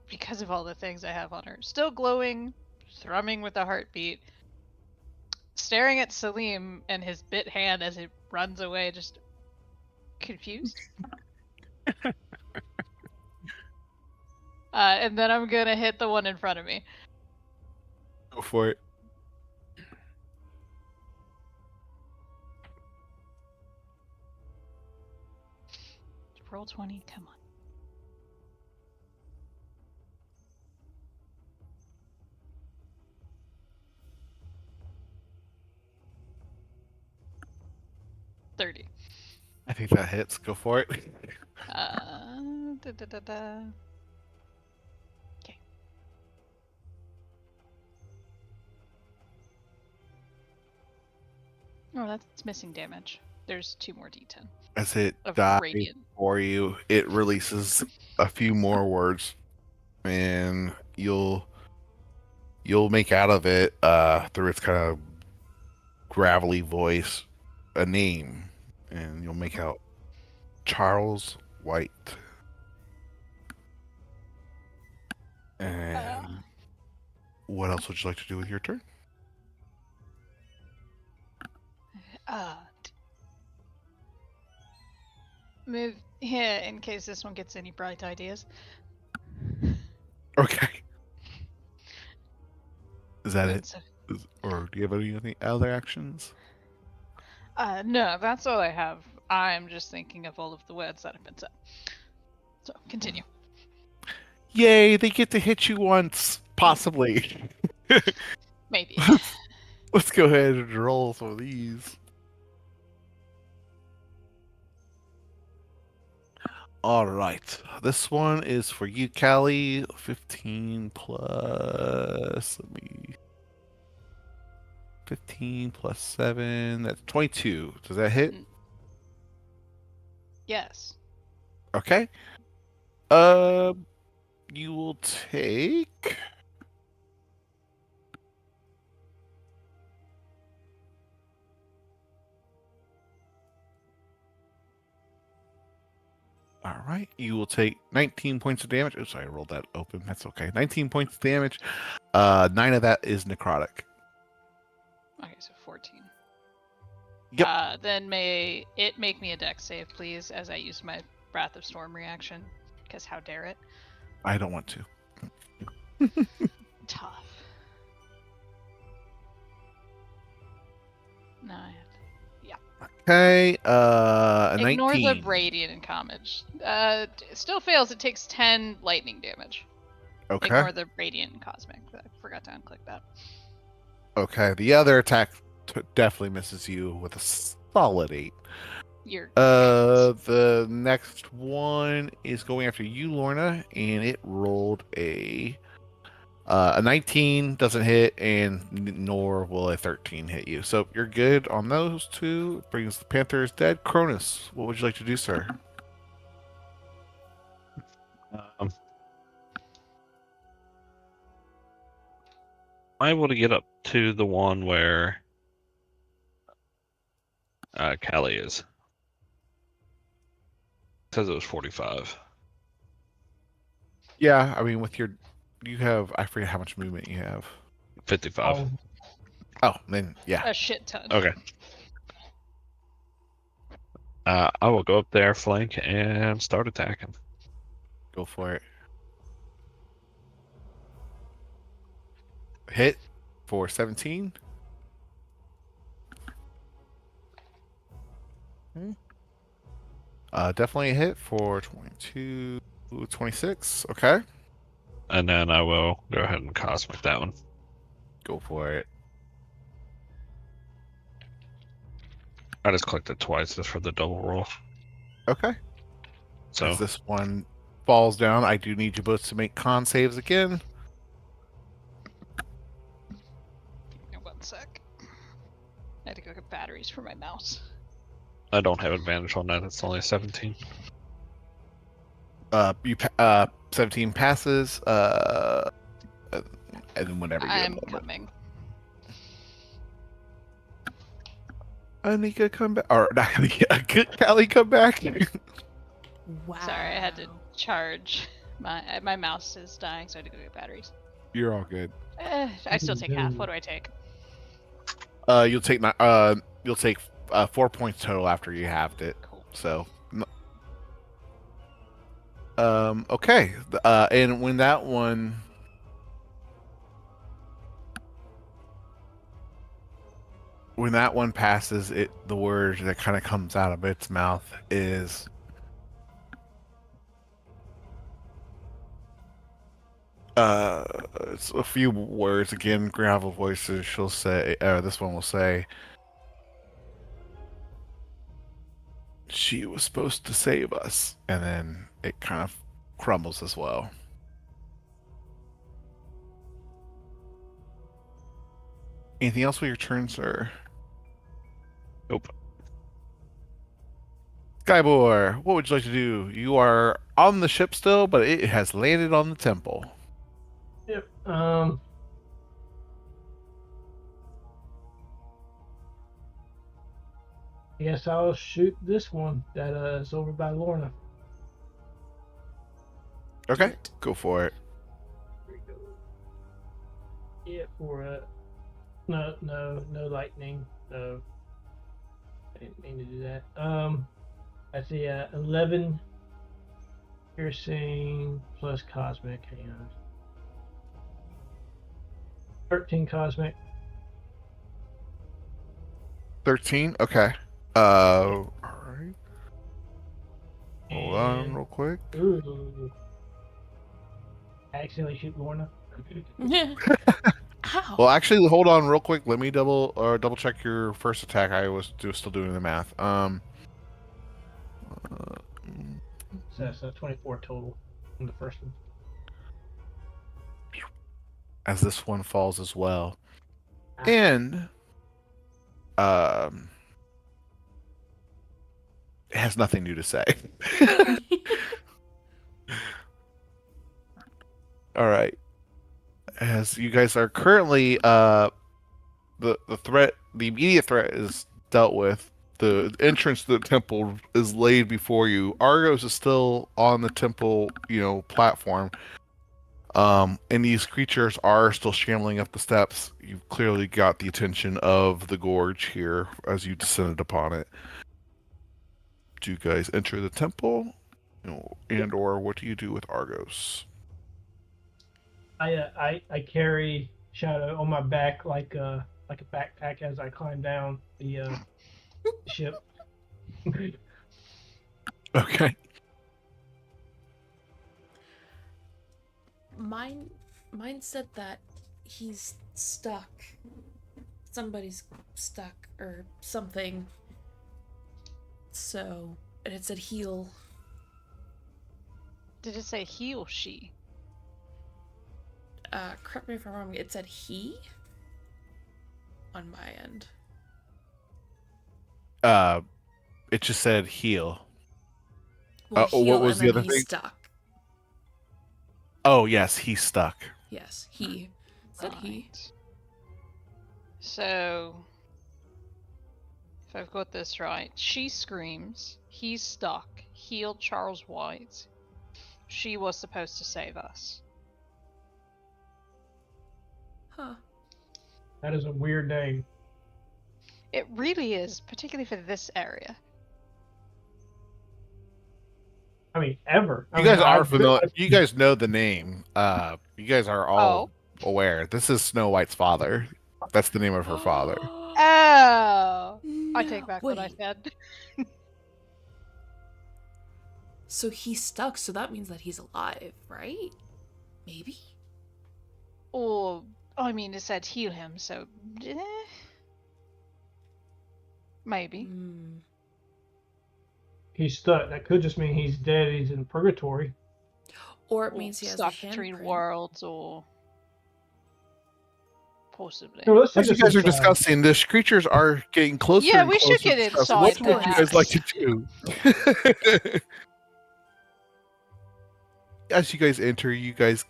because of all the things I have on her, still glowing, thrumming with a heartbeat, staring at Salim and his bit hand as it runs away, just confused. And then I'm gonna hit the one in front of me. Go for it. Roll 20, come on. $30. I think that hits. Go for it. Da, da, da, da. Okay. Oh, that's missing damage. There's 2 more D10 As it of dies radiant. for you, it releases a few more words, and you'll make out of it through its kind of gravelly voice a name, and you'll make out Charles White. And what else would you like to do with your turn? Move here in case this one gets any bright ideas. Okay. Is that And it? so- Or do you have any other actions? no, that's all I have. I'm just thinking of all of the words that have been said. So, continue. Yay, they get to hit you once, possibly. Maybe. Let's go ahead and roll some of these. All right. This one is for you, Callie. 15 plus. 15 plus 7. That's 22. Does that hit? Yes. Okay. You will take. All right. You will take 19 points of damage. Oh, sorry, I rolled that open. That's okay. 19 points of damage. 9 of that is necrotic. Okay, so 14. Yep. Then may it make me a dex save, please, as I use my Wrath of Storm reaction. Because how dare it? I don't want to. Tough. No, I have to. Okay. Ignore 19. the radiant damage. It still fails. It takes 10 lightning damage. Okay. Ignore the radiant and cosmic. I forgot to unclick that. Okay. The other attack definitely misses you with a solid 8. You're The next one is going after you, Lorna, and it rolled a 19 doesn't hit, and nor will a 13 hit you. So you're good on those two. Brings the Panther's dead. Cronus, what would you like to do, sir? Am I able to get up to the one where Callie is? It says it was 45. Yeah, I mean, you have, I forget how much movement you have. 55. Oh, then yeah. a shit ton. Okay. I will go up there, flank, and start attacking. Go for it. Hit. for 17. Definitely a hit for 22, 26. Okay, And then I will go ahead and cosmic that one. go for it. I just clicked it twice just for the double roll. Okay. So As this one falls down, I do need you both to make con saves again. One sec. I had to go get batteries for my mouse. I don't have advantage on that. It's only a 17. 17 passes. And then whenever you I'm coming. Anika, come back. Or not Anika, Callie, come back. Wow. Sorry, I had to charge. My mouse is dying, so I had to go get batteries. You're all good. I still take half. What do I take? You'll take 4 points total after you halved it. Cool. So, okay. And when that one passes, the word that kind of comes out of its mouth is it's a few words again, gravel voices. She'll say, this one will say, she was supposed to save us, and then it kind of crumbles as well. Anything else with your turn, sir? Nope. Skybor, what would you like to do? You are on the ship still, but it has landed on the temple. Yep. I guess I'll shoot this one that is over by Lorna. Okay, go for it. Yeah, for no lightning. No, I didn't mean to do that. I see 11 piercing plus cosmic. Hang on. 13 cosmic. 13. Okay. All right. Hold on, And- real quick. Ooh. I accidentally shoot Lorna. Ow. Well, actually, hold on, real quick. Let me double check your first attack. I was still doing the math. So that's 24 total on the first one. As this one falls as well, Ah. and it has nothing new to say. All right. As you guys are currently the immediate threat is dealt with. The entrance to the temple is laid before you. Argos is still on the temple, platform. And these creatures are still shambling up the steps. You've clearly got the attention of the gorge here as you descended upon it. Do you guys enter the temple? And or what do you do with Argos? I carry Shadow on my back like a backpack as I climb down the ship. Okay. Mine said that he's stuck. Somebody's stuck or something. So, and it said heal. Did it say he or she? Correct me if I'm wrong, it said he on my end. It just said heal. Well, heal what was and the then other he's thing? stuck. Oh yes, he's stuck. Yes, he said he. Right. So, if I've got this right, she screams, he's stuck, heal Charles White. She was supposed to save us. Huh. That is a weird name. It really is, particularly for this area. I mean, ever. You guys are familiar. You guys know the name. You guys are all aware. This is Snow White's father. That's the name of her father. Oh! I No, take back what I wait. said. So he's stuck, so that means that he's alive, right? Maybe? Or, I mean, it said heal him, so. Maybe. Hmm. He's stuck. That could just mean he's dead. He's in purgatory. Or it Or means he has a stuck between handprint. worlds, or. Possibly. Here, let's take As you this guys are inside. discussing, the creatures are getting closer Yeah, and we should closer get to stuff. inside, What would you guys like to do? As you guys enter, you guys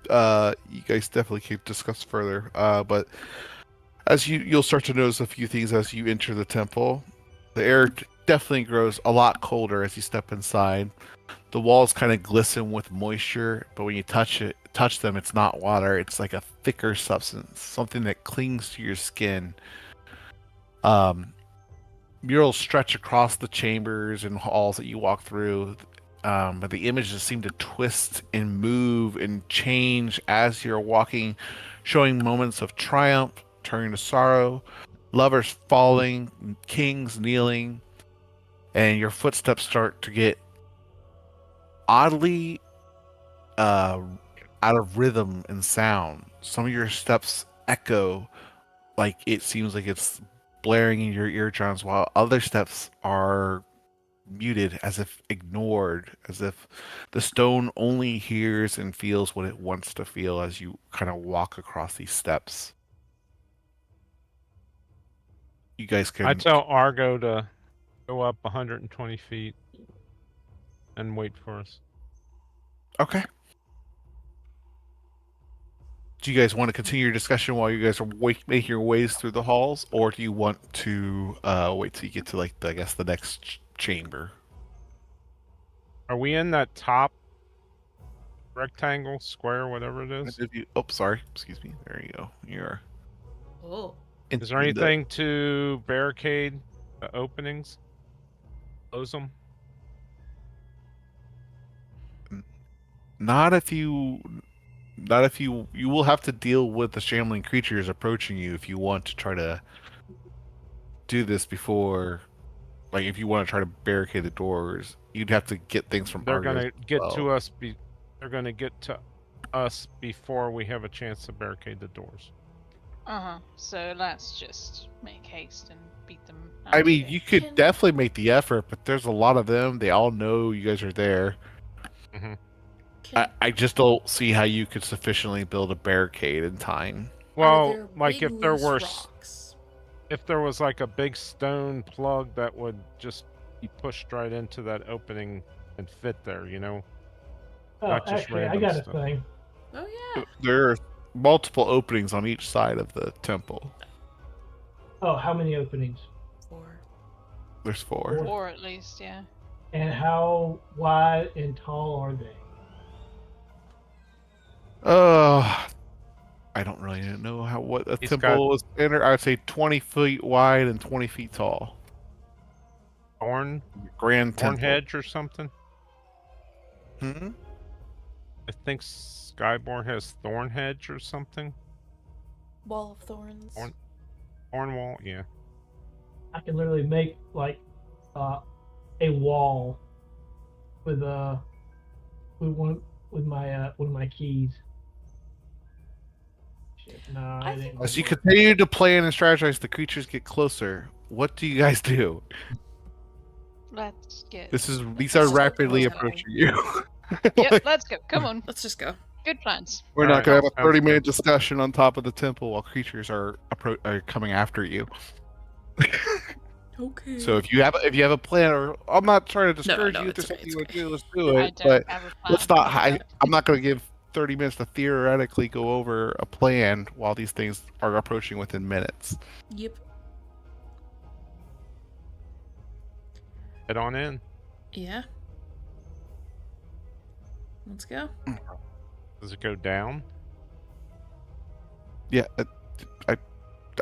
definitely can discuss further. But as you'll start to notice a few things as you enter the temple. The air definitely grows a lot colder as you step inside. The walls kind of glisten with moisture, but when you touch them, it's not water. It's like a thicker substance, something that clings to your skin. Murals stretch across the chambers and halls that you walk through, but the images seem to twist and move and change as you're walking, showing moments of triumph turning to sorrow, lovers falling, kings kneeling, and your footsteps start to get oddly out of rhythm and sound. Some of your steps echo like it seems like it's blaring in your eardrums, while other steps are muted, as if ignored, as if the stone only hears and feels what it wants to feel as you kind of walk across these steps. You guys I can. tell Argo to go up 120 feet and wait for us. Okay. Do you guys want to continue your discussion while you guys are making your ways through the halls, or do you want to wait till you get to like the next chamber? Are we in that top rectangle, square, whatever it is? Oh, sorry. Excuse me. There you go. You're. Oh. Is there anything to barricade the openings? Close them? Not if you you will have to deal with the shambling creatures approaching you if you want to try to do this before, like if you want to try to barricade the doors, you'd have to get things from They're Argos gonna as get well. to us. They're gonna get to us before we have a chance to barricade the doors. So let's just make haste and beat them. I mean, here. you could definitely make the effort, but there's a lot of them. They all know you guys are there. Mm-hmm. I just don't see how you could sufficiently build a barricade in time. Well, like big if there loose were, rocks? if there was like a big stone plug that would just be pushed right into that opening and fit there, you know. Oh, Not just actually, I random got stuff. a thing. Oh yeah. There are multiple openings on each side of the temple. Oh, how many openings? 4. There's 4. Or at least, yeah. And how wide and tall are they? I don't really know what a He's temple is. I would say 20 feet wide and 20 feet tall. Thorn Grand temple. hedge or something. Hmm? I think Skyborn has thorn hedge or something. Wall of thorns. Thorn wall, yeah. I can literally make like a wall with one of my keys. Shit, no, I it think- ain't As you gonna work. continue to plan and strategize, the creatures get closer. What do you guys do? Let's get. These Let's are just rapidly go. approaching you. Yep, let's go. Come on. Let's just go. Good plans. We're not Alright, going to have a sounds 30-minute discussion on top of the temple while creatures are coming after you. Okay. So if you have a plan, or I'm not trying to discourage no, you if it's there's okay, something you it's want to do, let's do I it. don't But have a plan. let's not. I'm not going to give 30 minutes to theoretically go over a plan while these things are approaching within minutes. Yep. Head on in. Yeah. Let's go. Does it go down? Yeah,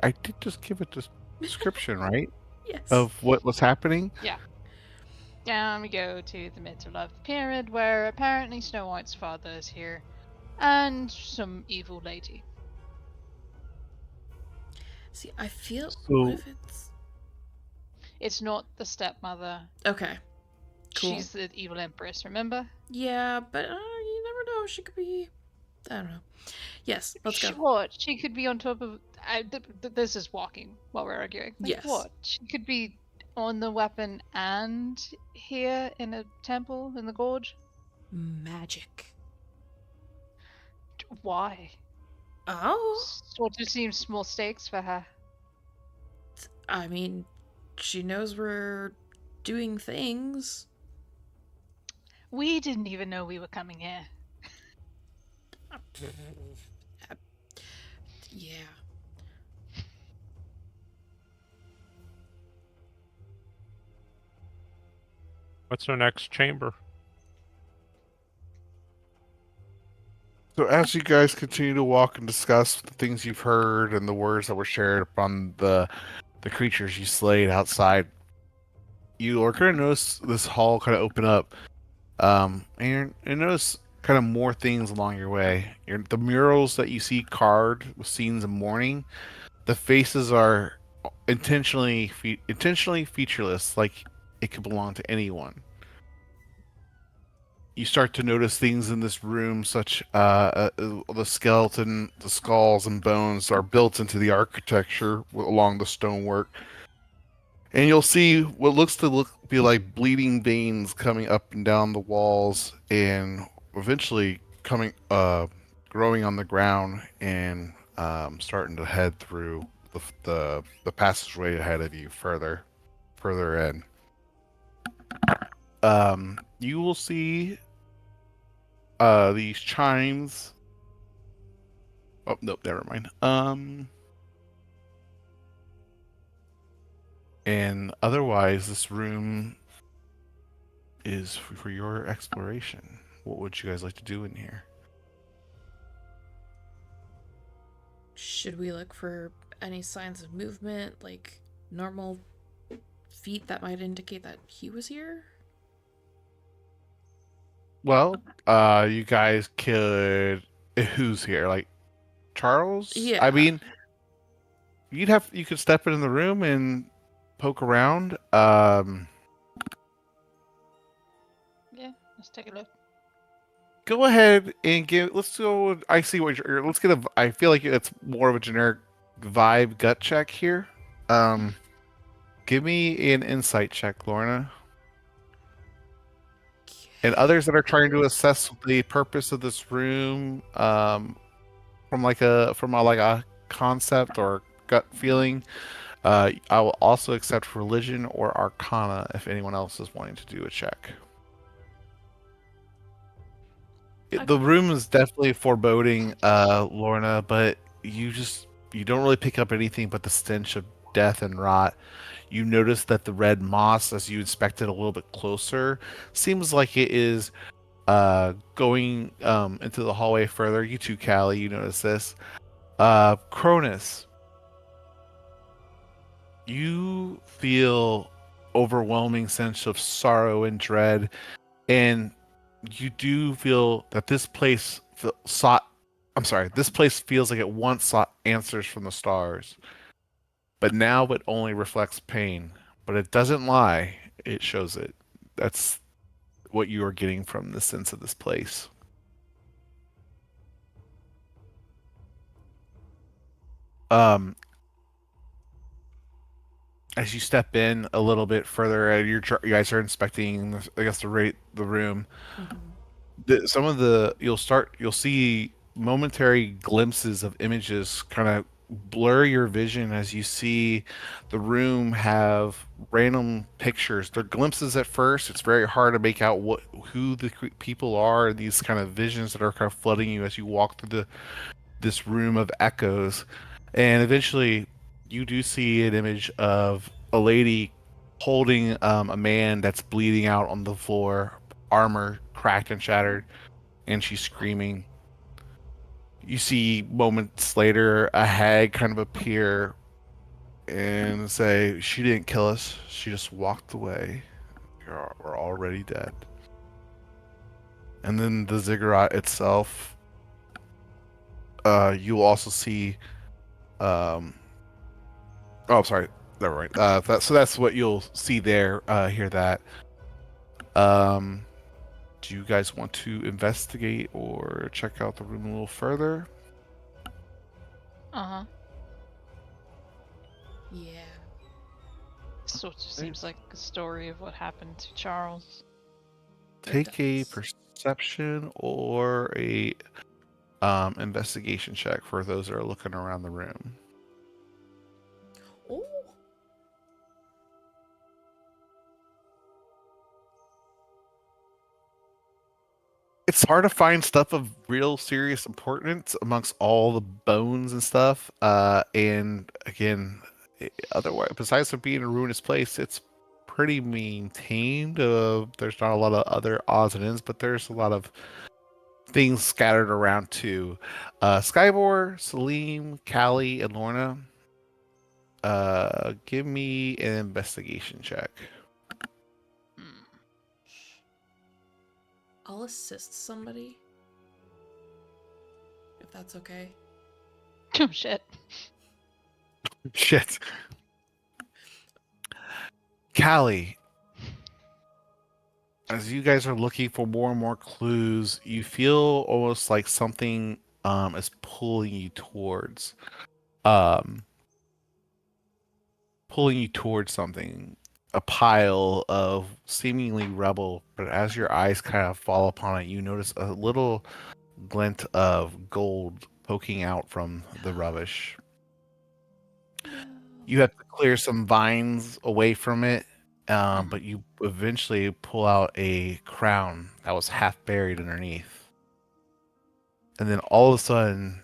I did just give it this description, right, Yes. of what was happening. Down we go to the middle of the pyramid, where apparently Snow White's father is here, and some evil lady. See, I feel. So- What if it's. It's not the stepmother. Okay. Cool. She's the evil empress, remember? Yeah, but you never know. She could be. I don't know. Yes, let's go. What? She could be on top of. This is walking while we're arguing. Like, Yes. what? She could be on the weapon and here in a temple in the gorge? Magic. Why? Oh. Sort of seems small stakes for her. I mean, she knows we're doing things. We didn't even know we were coming here. Yeah. What's our next chamber? So as you guys continue to walk and discuss the things you've heard and the words that were shared upon the creatures you slayed outside, you are going to notice this hall kind of open up, and you notice kind of more things along your way. The murals that you see carved with scenes of mourning, the faces are intentionally featureless, like it could belong to anyone. You start to notice things in this room, such the skeleton, the skulls and bones are built into the architecture along the stonework, and you'll see what looks to be like bleeding veins coming up and down the walls, and eventually growing on the ground and starting to head through the passageway ahead of you further in. You will see these chimes. Oh, nope, never mind. And otherwise, this room is for your exploration. What would you guys like to do in here? Should we look for any signs of movement, like normal feet that might indicate that he was here? Well, you guys could. Who's here? Like Charles? Yeah. I mean, you could step in the room and poke around. Yeah, let's take a look. Go ahead and give. Let's go. I see what you're. Let's get a. I feel like it's more of a generic vibe gut check here. Give me an insight check, Lorna. And others that are trying to assess the purpose of this room, from like a concept or gut feeling, I will also accept religion or arcana if anyone else is wanting to do a check. The room is definitely foreboding, Lorna, but you don't really pick up anything but the stench of death and rot. You notice that the red moss, as you inspect it a little bit closer, seems like it is going into the hallway further. You too, Callie, you notice this. Cronus, you feel overwhelming sense of sorrow and dread, and you do feel that this place this place feels like it once sought answers from the stars, but now it only reflects pain. But it doesn't lie; it shows it. That's what you are getting from the sense of this place. As you step in a little bit further, you guys are inspecting, I guess, the room. You'll see momentary glimpses of images kind of blur your vision as you see the room have random pictures. They're glimpses at first. It's very hard to make out who the people are. These kind of visions that are kind of flooding you as you walk through this room of echoes, and eventually you do see an image of a lady holding a man that's bleeding out on the floor, armor cracked and shattered, and she's screaming. You see moments later a hag kind of appear and say, "She didn't kill us. She just walked away. We're already dead." And then the ziggurat itself, you'll also see Oh, sorry. Never mind. So that's what you'll see there. Hear that. Um, do you guys want to investigate or check out the room a little further? Uh-huh. Yeah. So it just Right. seems like a story of what happened to Charles. Take a does. perception or a investigation check for those that are looking around the room. Oh. It's hard to find stuff of real serious importance amongst all the bones and stuff. And again, otherwise, besides it being a ruinous place, it's pretty maintained. There's not a lot of other odds and ends, but there's a lot of things scattered around too. Skybor, Salim, Callie, and Lorna. Give me an investigation check. Hmm. I'll assist somebody. If that's okay. Oh shit. Shit. Callie, as you guys are looking for more and more clues, you feel almost like something is pulling you towards um something, a pile of seemingly rubble, but as your eyes kind of fall upon it, you notice a little glint of gold poking out from the rubbish. You have to clear some vines away from it, but you eventually pull out a crown that was half buried underneath. And then all of a sudden,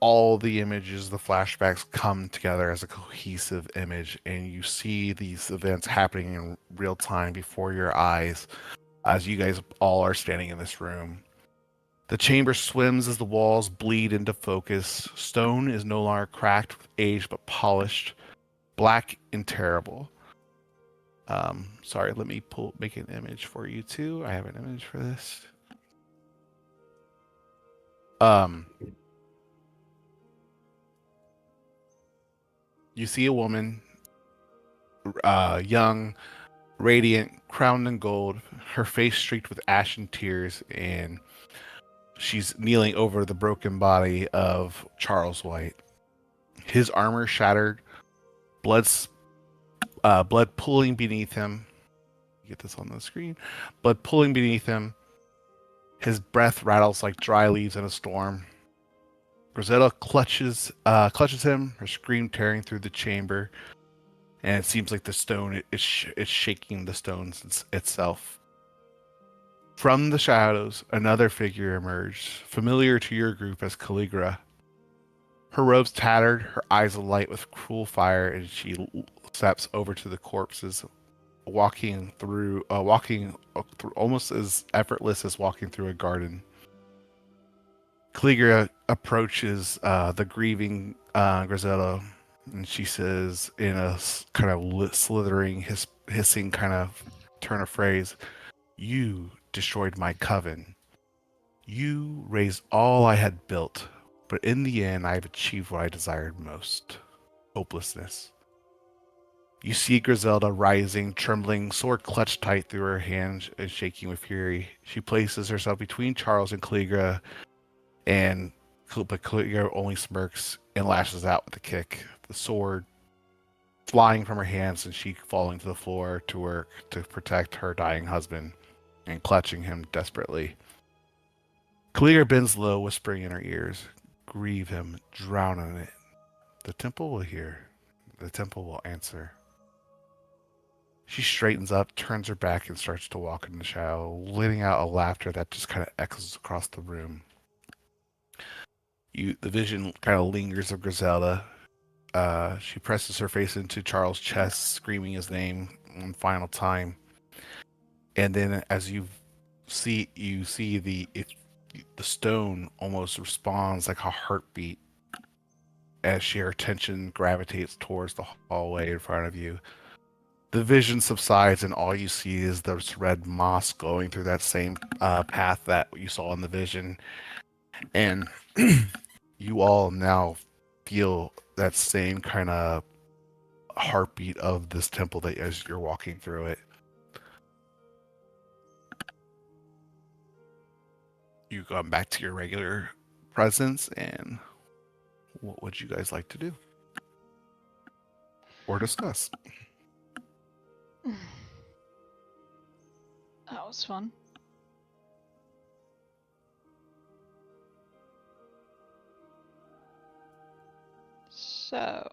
all the images, the flashbacks come together as a cohesive image, and you see these events happening in real time before your eyes as you guys all are standing in this room. The chamber swims as the walls bleed into focus. Stone is no longer cracked with age but polished, black and terrible. Sorry, let me make an image for you too. I have an image for this. You see a woman, young, radiant, crowned in gold, her face streaked with ashen tears, and she's kneeling over the broken body of Charles White. His armor shattered, blood pooling beneath him. Get this on the screen. Blood pooling beneath him. His breath rattles like dry leaves in a storm. Rosetta clutches him, her scream tearing through the chamber, and it seems like the stone is shaking the stones itself. From the shadows, another figure emerged, familiar to your group as Calligra. Her robes tattered, her eyes alight with cruel fire, and she steps over to the corpses, walking through almost as effortless as walking through a garden. Calligra approaches the grieving Griselda, and she says in a kind of slithering, hissing kind of turn of phrase, "You destroyed my coven. You razed all I had built, but in the end, I have achieved what I desired most: hopelessness." You see Griselda rising, trembling, sword clutched tight through her hand and shaking with fury. She places herself between Charles and Calligra, but Calligra only smirks and lashes out with a kick. The sword flying from her hands and she falling to the floor to work to protect her dying husband and clutching him desperately. Calligra bends low, whispering in her ears, "Grieve him, drown in it. The temple will hear. The temple will answer." She straightens up, turns her back, and starts to walk in the shadow, letting out a laughter that just kind of echoes across the room. The vision kind of lingers of Griselda. She presses her face into Charles' chest, screaming his name one final time. And then, as you see the stone almost responds like a heartbeat as her attention gravitates towards the hallway in front of you. The vision subsides, and all you see is this red moss going through that same path that you saw in the vision. And you all now feel that same kind of heartbeat of this temple that as you're walking through it. You go back to your regular presence, and what would you guys like to do or discuss? That was fun. So.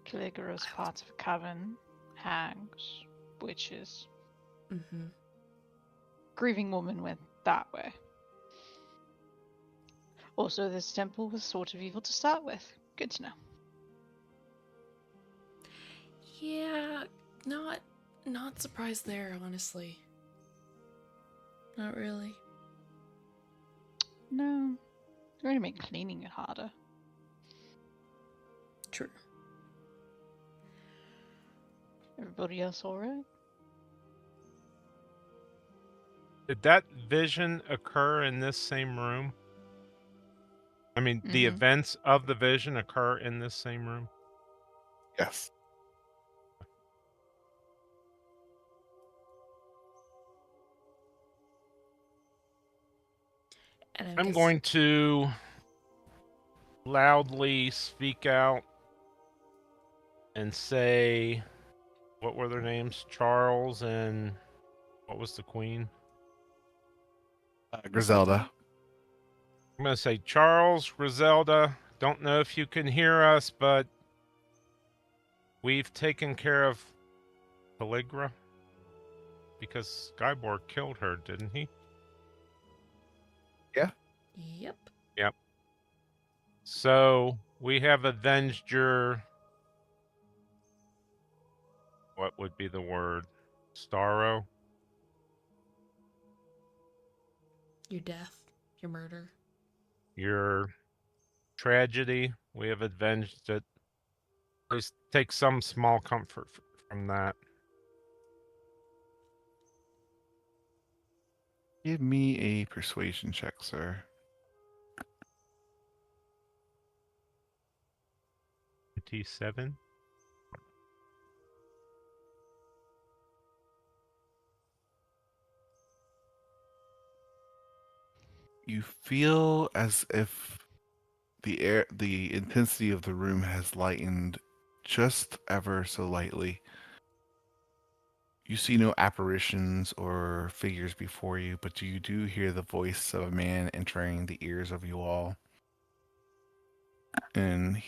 Caligula's part of a coven, hags, witches. Mm-hmm. Grieving woman went that way. Also, this temple was sort of evil to start with. Good to know. Yeah, not surprised there, honestly. Not really. No. You're going to make cleaning it harder. True. Everybody else alright? Did that vision occur in this same room? I mean, the Mhm. events of the vision occur in this same room? Yes. And I'm going to loudly speak out and say, what were their names? Charles and what was the queen? Griselda. I'm going to say, Charles, Griselda, don't know if you can hear us, but we've taken care of Caligula because Skyborg killed her, didn't he? Yeah. Yep. Yep. So we have avenged your, what would be the word? Starro? Your death. Your murder. Your tragedy. We have avenged it. Please take some small comfort from that. Give me a persuasion check, sir. 27. You feel as if the intensity of the room has lightened just ever so lightly. You see no apparitions or figures before you, but you do hear the voice of a man entering the ears of you all. And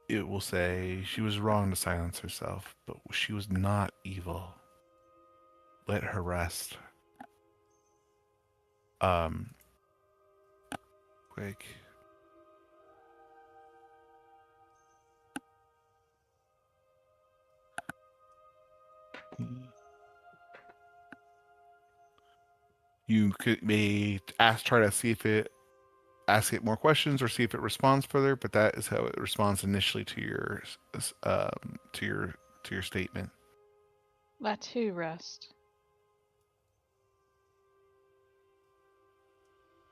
it will say, she was wrong to silence herself, but she was not evil. Let her rest. Quick. You may try to see if it ask it more questions or see if it responds further, but that is how it responds initially to your to your to your statement. Let who rest?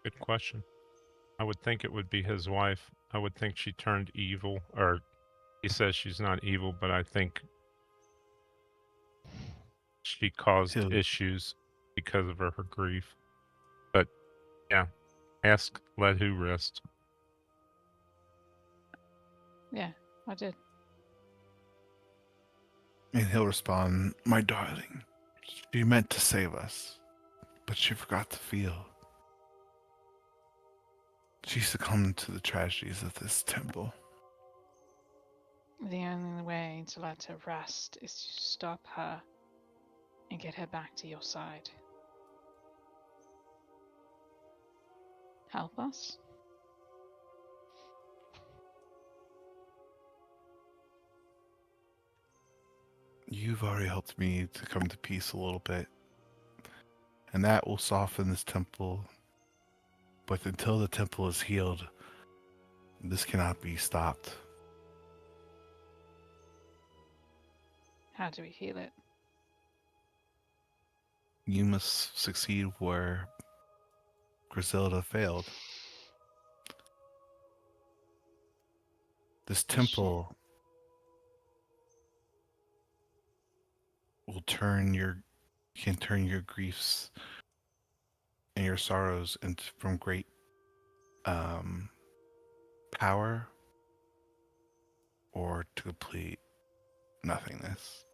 Good question. I would think it would be his wife. I would think she turned evil, or he says she's not evil, but I think she caused He'll, issues because of her grief. But yeah, ask, let who rest. Yeah, I did. and he'll respond, "My darling, she meant to save us, but she forgot to feel. She succumbed to the tragedies of this temple." The only way to let her rest is to stop her and get her back to your side. Help us? You've already helped me to come to peace a little bit, and that will soften this temple. But until the temple is healed, this cannot be stopped. How do we heal it? You must succeed where Griselda failed. This temple will can turn your griefs and your sorrows into from great um, power or to complete nothingness.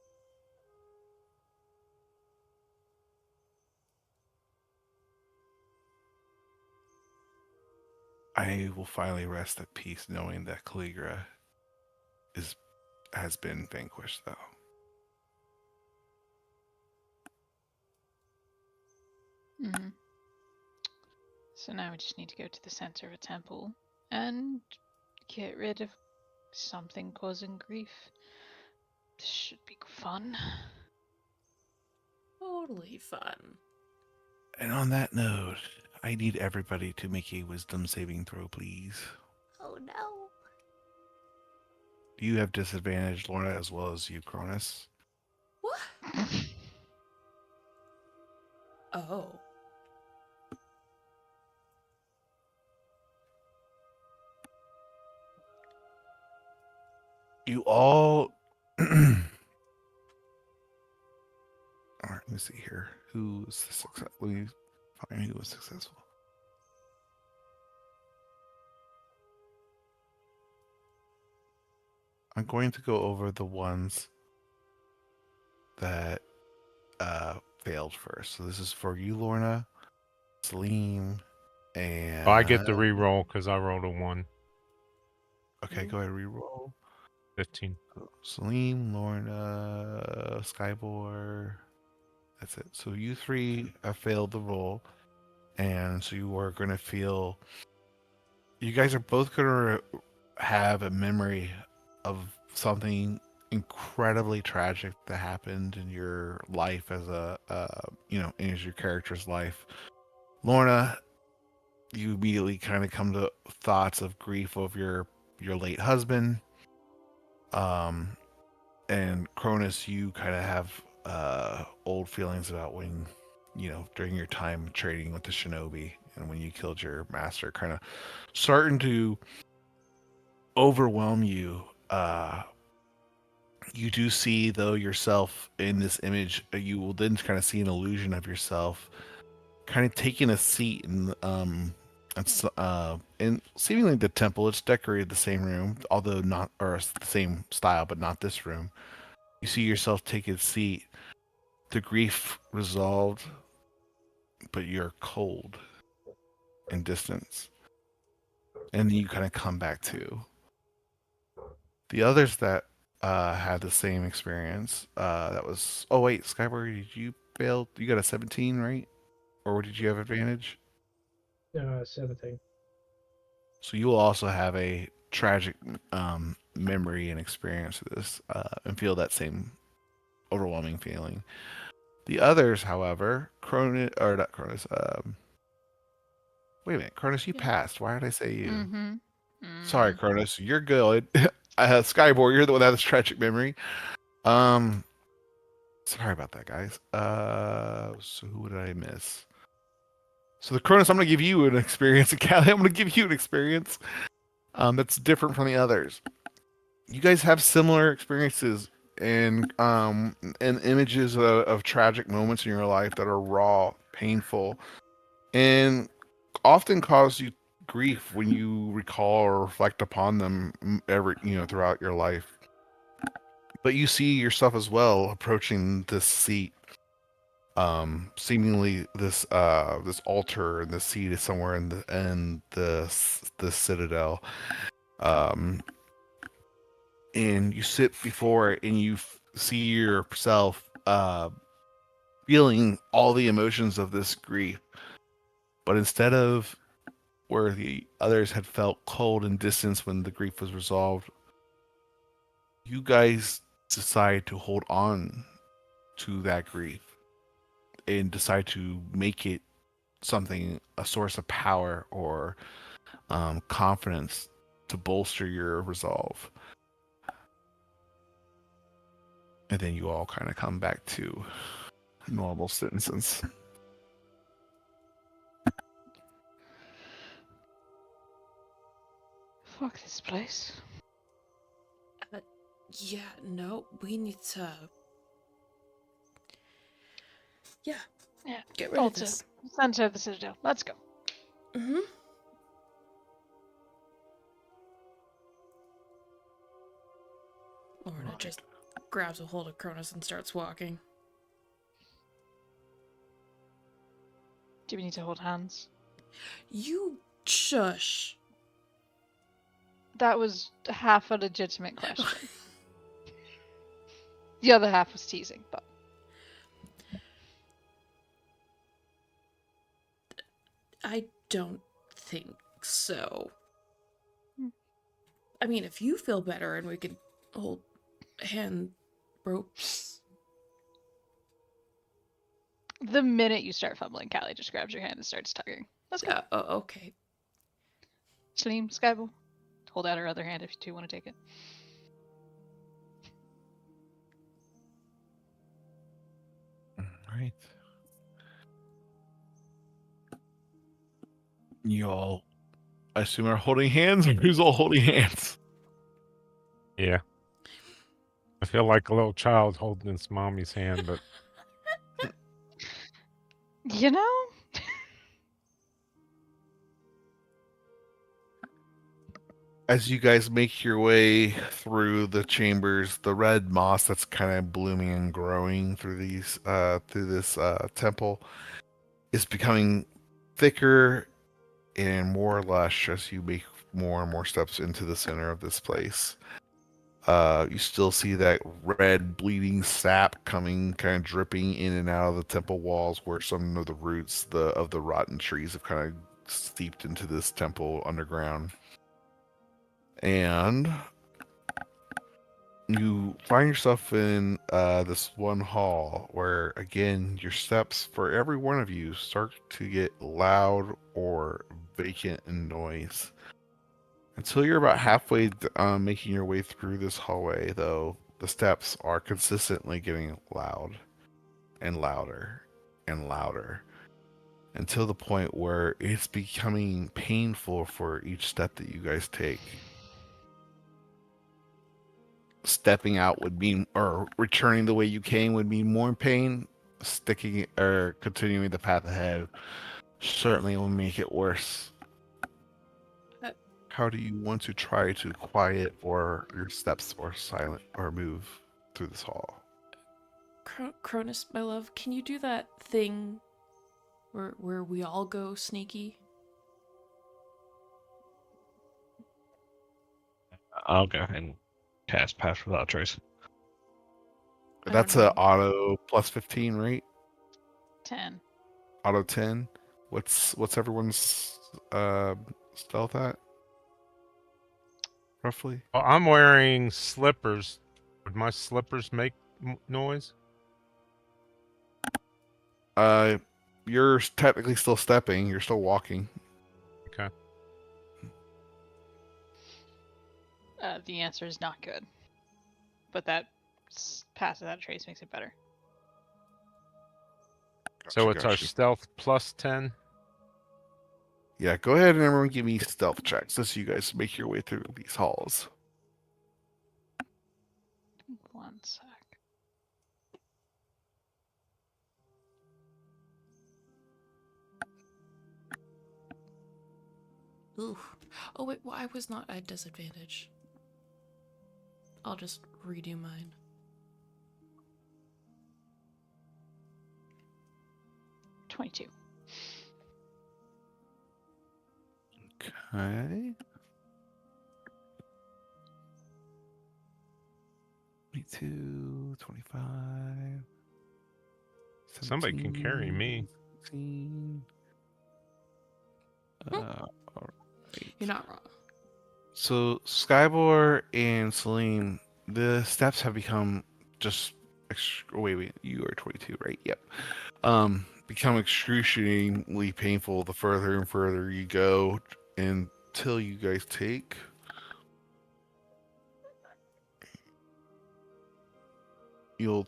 I will finally rest at peace knowing that Calligra has been vanquished, though. Hmm. So now we just need to go to the center of a temple and get rid of something causing grief. This should be fun. Totally fun. And on that note, I need everybody to make a wisdom saving throw, please. Oh no. You have disadvantage, Lorna, as well as you, Cronus. What? Oh. You all. All right, let me see here. Who was the success? Let me find who was successful. I'm going to go over the ones that failed first. So this is for you, Lorna, Salim, and I get the re-roll because I rolled a 1. Okay, go ahead, reroll. 15. Salim, Lorna, Skybor. That's it. So you three have failed the roll, and so you are going to feel. You guys are both going to have a memory of something incredibly tragic that happened in your life as as your character's life. Lorna, you immediately kind of come to thoughts of grief of your late husband. And Cronus, you kind of have old feelings about when, during your time trading with the shinobi and when you killed your master, kind of starting to overwhelm you. You do see, though, yourself in this image. You will then kind of see an illusion of yourself kind of taking a seat in seemingly the temple. It's decorated the same room, although not, or the same style, but not this room. You see yourself take a seat, the grief resolved, but you're cold and distance. And then you kind of come back to. The others that had the same experience, that was, oh wait, Skyward, did you fail? You got a 17, right? Or did you have advantage? 17. So you will also have a tragic memory and experience of this and feel that same overwhelming feeling. The others, however, Cronus, or not Cronus, wait a minute, Cronus, you Yeah. passed. Why did I say you? Mm-hmm. Sorry, Cronus, you're good. Skybor, you're the one that has tragic memory. Sorry about that, guys. So who did I miss? So the Cronus, I'm going to give you an experience. And Callie, I'm going to give you an experience that's different from the others. You guys have similar experiences and images of tragic moments in your life that are raw, painful, and often cause you grief when you recall or reflect upon them throughout your life. But you see yourself as well approaching this seat, seemingly this altar, and the seat is somewhere in the citadel, and you sit before it and you see yourself feeling all the emotions of this grief, but instead of where the others had felt cold and distance when the grief was resolved, you guys decide to hold on to that grief and decide to make it a source of power or confidence to bolster your resolve. And then you all kind of come back to normal citizens. Fuck this place. Yeah, no, we need to. Yeah, Yeah. get rid of Alta. this. Center of the Citadel. Let's go. Mm-hmm. Lorna just grabs a hold of Cronus and starts walking. Do we need to hold hands? You shush. That was half a legitimate question. The other half was teasing, but I don't think so. Hmm. I mean, if you feel better and we can hold hand ropes. the minute you start fumbling, Callie just grabs your hand and starts tugging. Let's go. Okay. Salim, Skyble, hold out her other hand if you two want to take it. All right. You all, I assume, are holding hands, or who's all holding hands? Yeah. I feel like a little child holding its mommy's hand, but You know? As you guys make your way through the chambers, the red moss that's kind of blooming and growing through this temple is becoming thicker and more lush as you make more and more steps into the center of this place. You still see that red bleeding sap coming, kind of dripping in and out of the temple walls, where some of the roots of the rotten trees have kind of seeped into this temple underground. And you find yourself in this one hall where, again, your steps for every one of you start to get loud or vacant in noise. Until you're about halfway making your way through this hallway, though, the steps are consistently getting loud and louder and louder until the point where it's becoming painful for each step that you guys take. Stepping out would mean, or returning the way you came would mean more pain. Sticking or continuing the path ahead certainly will make it worse. How do you want to try to quiet or your steps or silent or move through this hall? Cronus, my love, can you do that thing where we all go sneaky? I'll go ahead and cast Pass Without Trace. I That's don't a know. auto plus 15, right? 10. Auto 10. What's everyone's stealth at? Roughly. well, I'm wearing slippers. Would my slippers make noise? You're technically still stepping. You're still walking. Okay. The answer is not good. But that pass without trace makes it better. So Gotcha, it's our gotcha. stealth plus 10. Yeah, go ahead and everyone give me stealth checks as you guys make your way through these halls. 1 sec. Ooh. Oh wait, well, I was not at disadvantage. I'll just redo mine. $22. Okay. 22, 25. Somebody can carry me. 16. Alright. You're not wrong. So Skybor and Salim, the steps have become just wait, you are 22, right? Yep. Become excruciatingly painful the further and further you go until you guys take You'll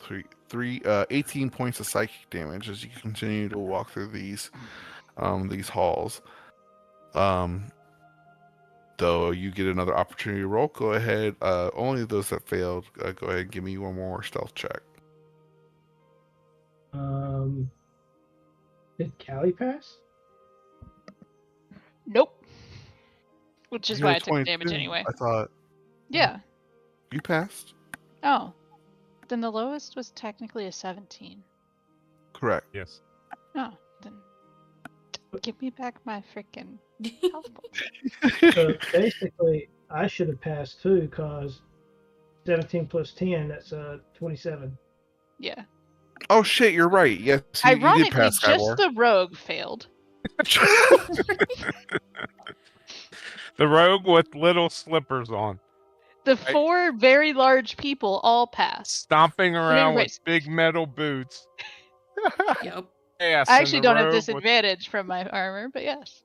18 points of psychic damage as you continue to walk through these halls. Though you get another opportunity to roll. Go ahead. Only those that failed. Go ahead and give me one more stealth check. Did Callie pass? Nope. Which is You why had I took the damage 22. anyway. I thought Yeah. you passed. Oh. Then the lowest was technically a 17. Correct. Yes. Oh, then give me back my freaking health points. So basically, I should have passed too, because 17 plus 10, that's 27. Yeah. Oh shit, you're right. Yes, you did Ironically, pass just Skywar. the rogue failed. The rogue with little slippers on, The 4 very large people all passed. stomping around with race. big metal boots. Yep. Ass, I and actually the don't have rogue with- disadvantage from my armor, but yes.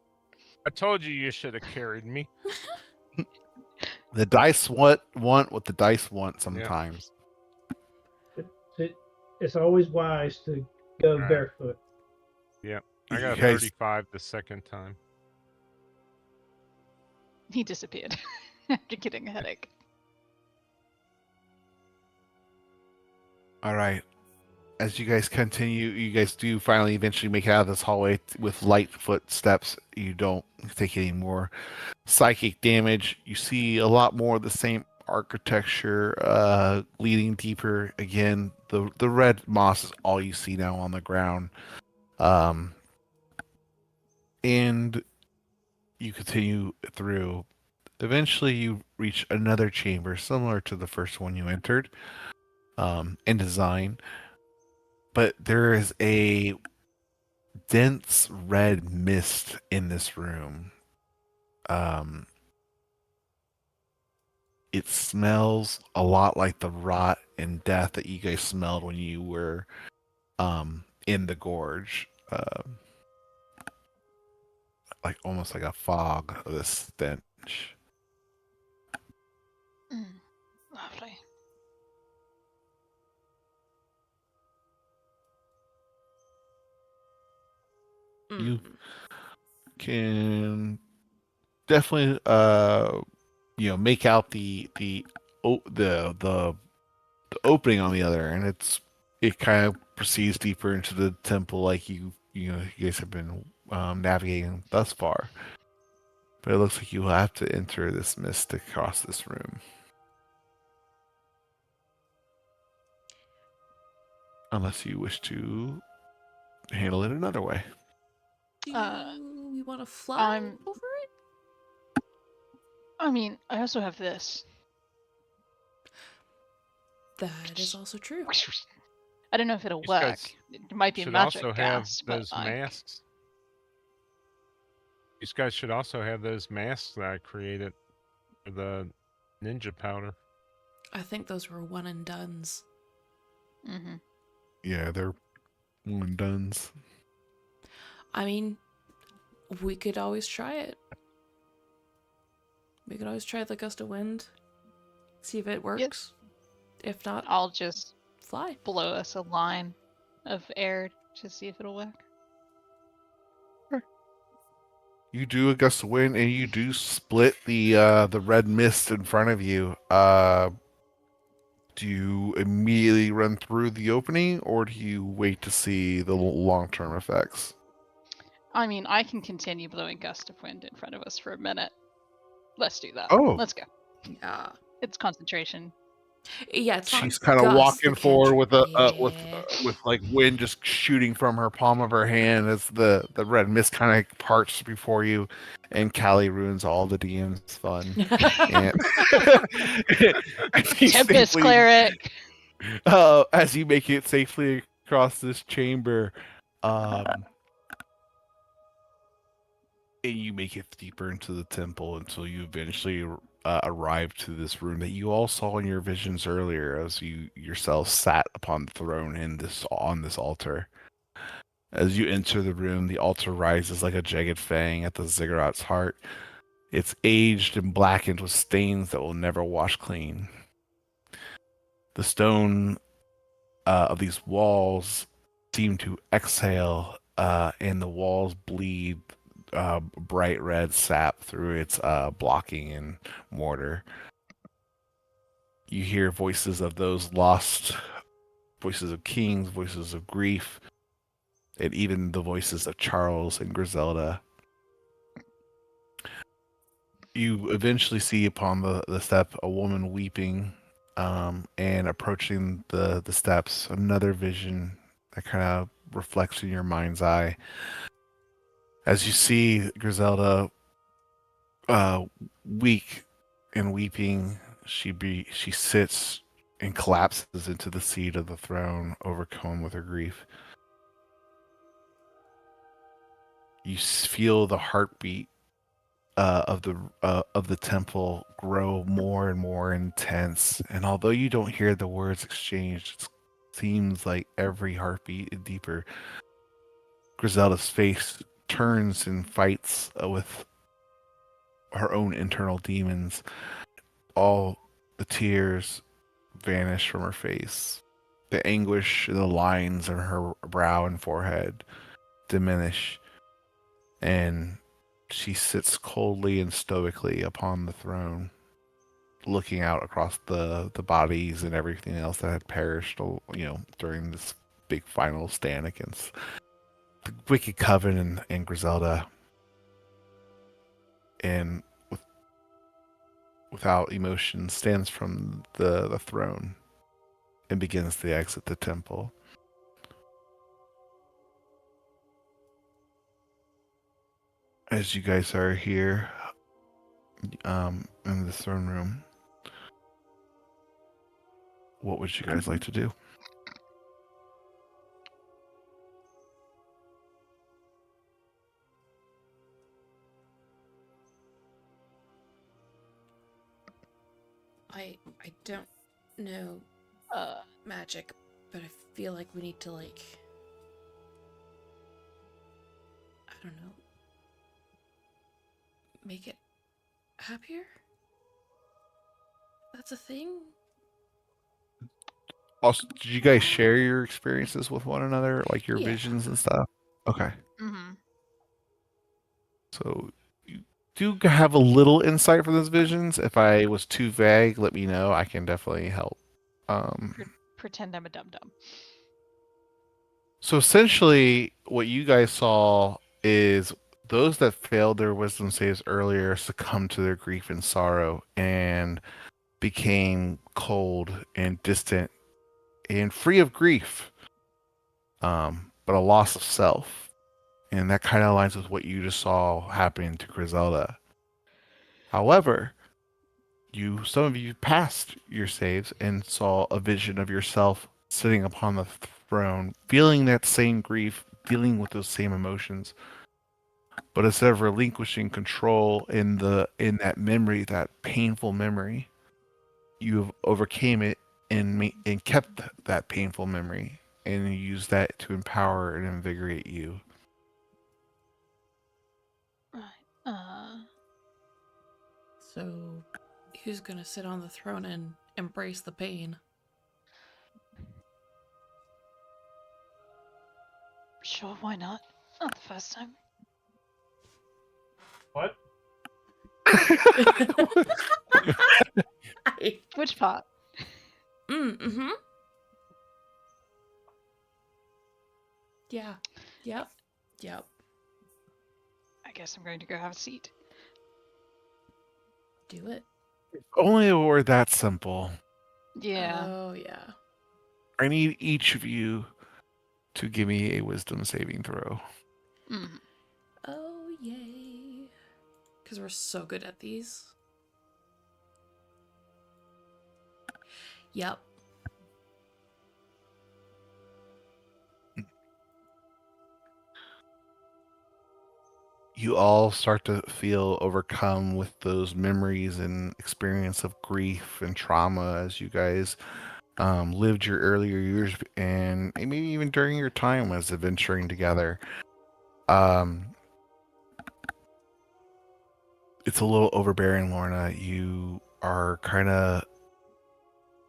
I told you should have carried me. The dice want what the dice want sometimes. It's always wise to go Right. barefoot. I got You guys- 35 the second time. He disappeared after getting a headache. All right. As you guys continue, you guys do finally eventually make it out of this hallway with light footsteps. You don't take any more psychic damage. You see a lot more of the same architecture, leading deeper. Again, the red moss is all you see now on the ground. And you continue through. Eventually, you reach another chamber similar to the first one you entered, in design. But there is a dense red mist in this room. It smells a lot like the rot and death that you guys smelled when you were in the gorge. Like almost like a fog of this stench. Lovely. You can definitely make out the opening on the other, and it kind of proceeds deeper into the temple, like you guys have been navigating thus far. But it looks like you will have to enter this mist to cross this room, unless you wish to handle it another way. Do we want to fly I'm- over it? I mean, I also have this. That is also true. I don't know if it'll These work. guys It might be Should magic also have gas, but those like, masks. These guys should also have those masks that I created for the ninja powder. I think those were one and dones. hmm Yeah, they're one dones. I mean, we could always try it. We could always try the gust of wind. See if it works. If not, I'll just fly. blow us a line of air to see if it'll work. You do a gust of wind, and you do split the red mist in front of you. Do you immediately run through the opening, or do you wait to see the long-term effects? I mean, I can continue blowing gust of wind in front of us for a minute. Let's do that. Oh. Let's go. Yeah. It's concentration. Yeah, it's not She's kind of gust walking that forward with cantrip. with like wind just shooting from her palm of her hand as the red mist kind of parts before you, and Callie ruins all the DM's fun. And as you Tempest safely- cleric. as you make it safely across this chamber, and you make it deeper into the temple until you eventually arrive to this room that you all saw in your visions earlier, as you yourself sat upon the throne on this altar. As you enter the room, the altar rises like a jagged fang at the ziggurat's heart. It's aged and blackened with stains that will never wash clean. The stone of these walls seem to exhale, and the walls bleed bright red sap through its blocking and mortar. You hear voices of those lost, voices of kings, voices of grief, and even the voices of Charles and Griselda. You eventually see upon the step a woman weeping, and approaching the steps, another vision that kind of reflects in your mind's eye. As you see Griselda, uh, weak and weeping, she sits and collapses into the seat of the throne, overcome with her grief. You feel the heartbeat of the temple grow more and more intense, and although you don't hear the words exchanged, it seems like every heartbeat is deeper. Griselda's face turns and fights with her own internal demons. All the tears vanish from her face. The anguish, the lines on her brow and forehead diminish, and she sits coldly and stoically upon the throne, looking out across the bodies and everything else that had perished, during this big final stand against the Wicked Coven and Griselda. And without emotion, stands from the throne and begins to exit the temple. As you guys are here, in the throne room, what would you guys like to do? I don't know magic, but I feel like we need to, like, I don't know, make it happier? That's a thing? Also, did you guys share your experiences with one another, like your Yeah. visions and stuff? Okay. Mm-hmm. So you do have a little insight from those visions. If I was too vague, let me know. I can definitely help. Um, Pretend I'm a dum dum. so essentially, what you guys saw is those that failed their wisdom saves earlier succumbed to their grief and sorrow and became cold and distant and free of grief, but a loss of self. And that kind of aligns with what you just saw happening to Griselda. However, some of you passed your saves and saw a vision of yourself sitting upon the throne, feeling that same grief, dealing with those same emotions. But instead of relinquishing control in that memory, that painful memory, you have overcame it and kept that painful memory and used that to empower and invigorate you. Right. So, who's gonna sit on the throne and embrace the pain? Sure, why not? Not the first time. What? Which part? Mm-hmm. Yeah. Yep. Yep. I guess I'm going to go have a seat. Do it. Only it were that simple. Yeah. Oh, yeah. I need each of you to give me a wisdom saving throw. Mm-hmm. Oh, yay. Because we're so good at these. Yep. You all start to feel overcome with those memories and experience of grief and trauma as you guys lived your earlier years and maybe even during your time as adventuring together. It's a little overbearing, Lorna. You are kind of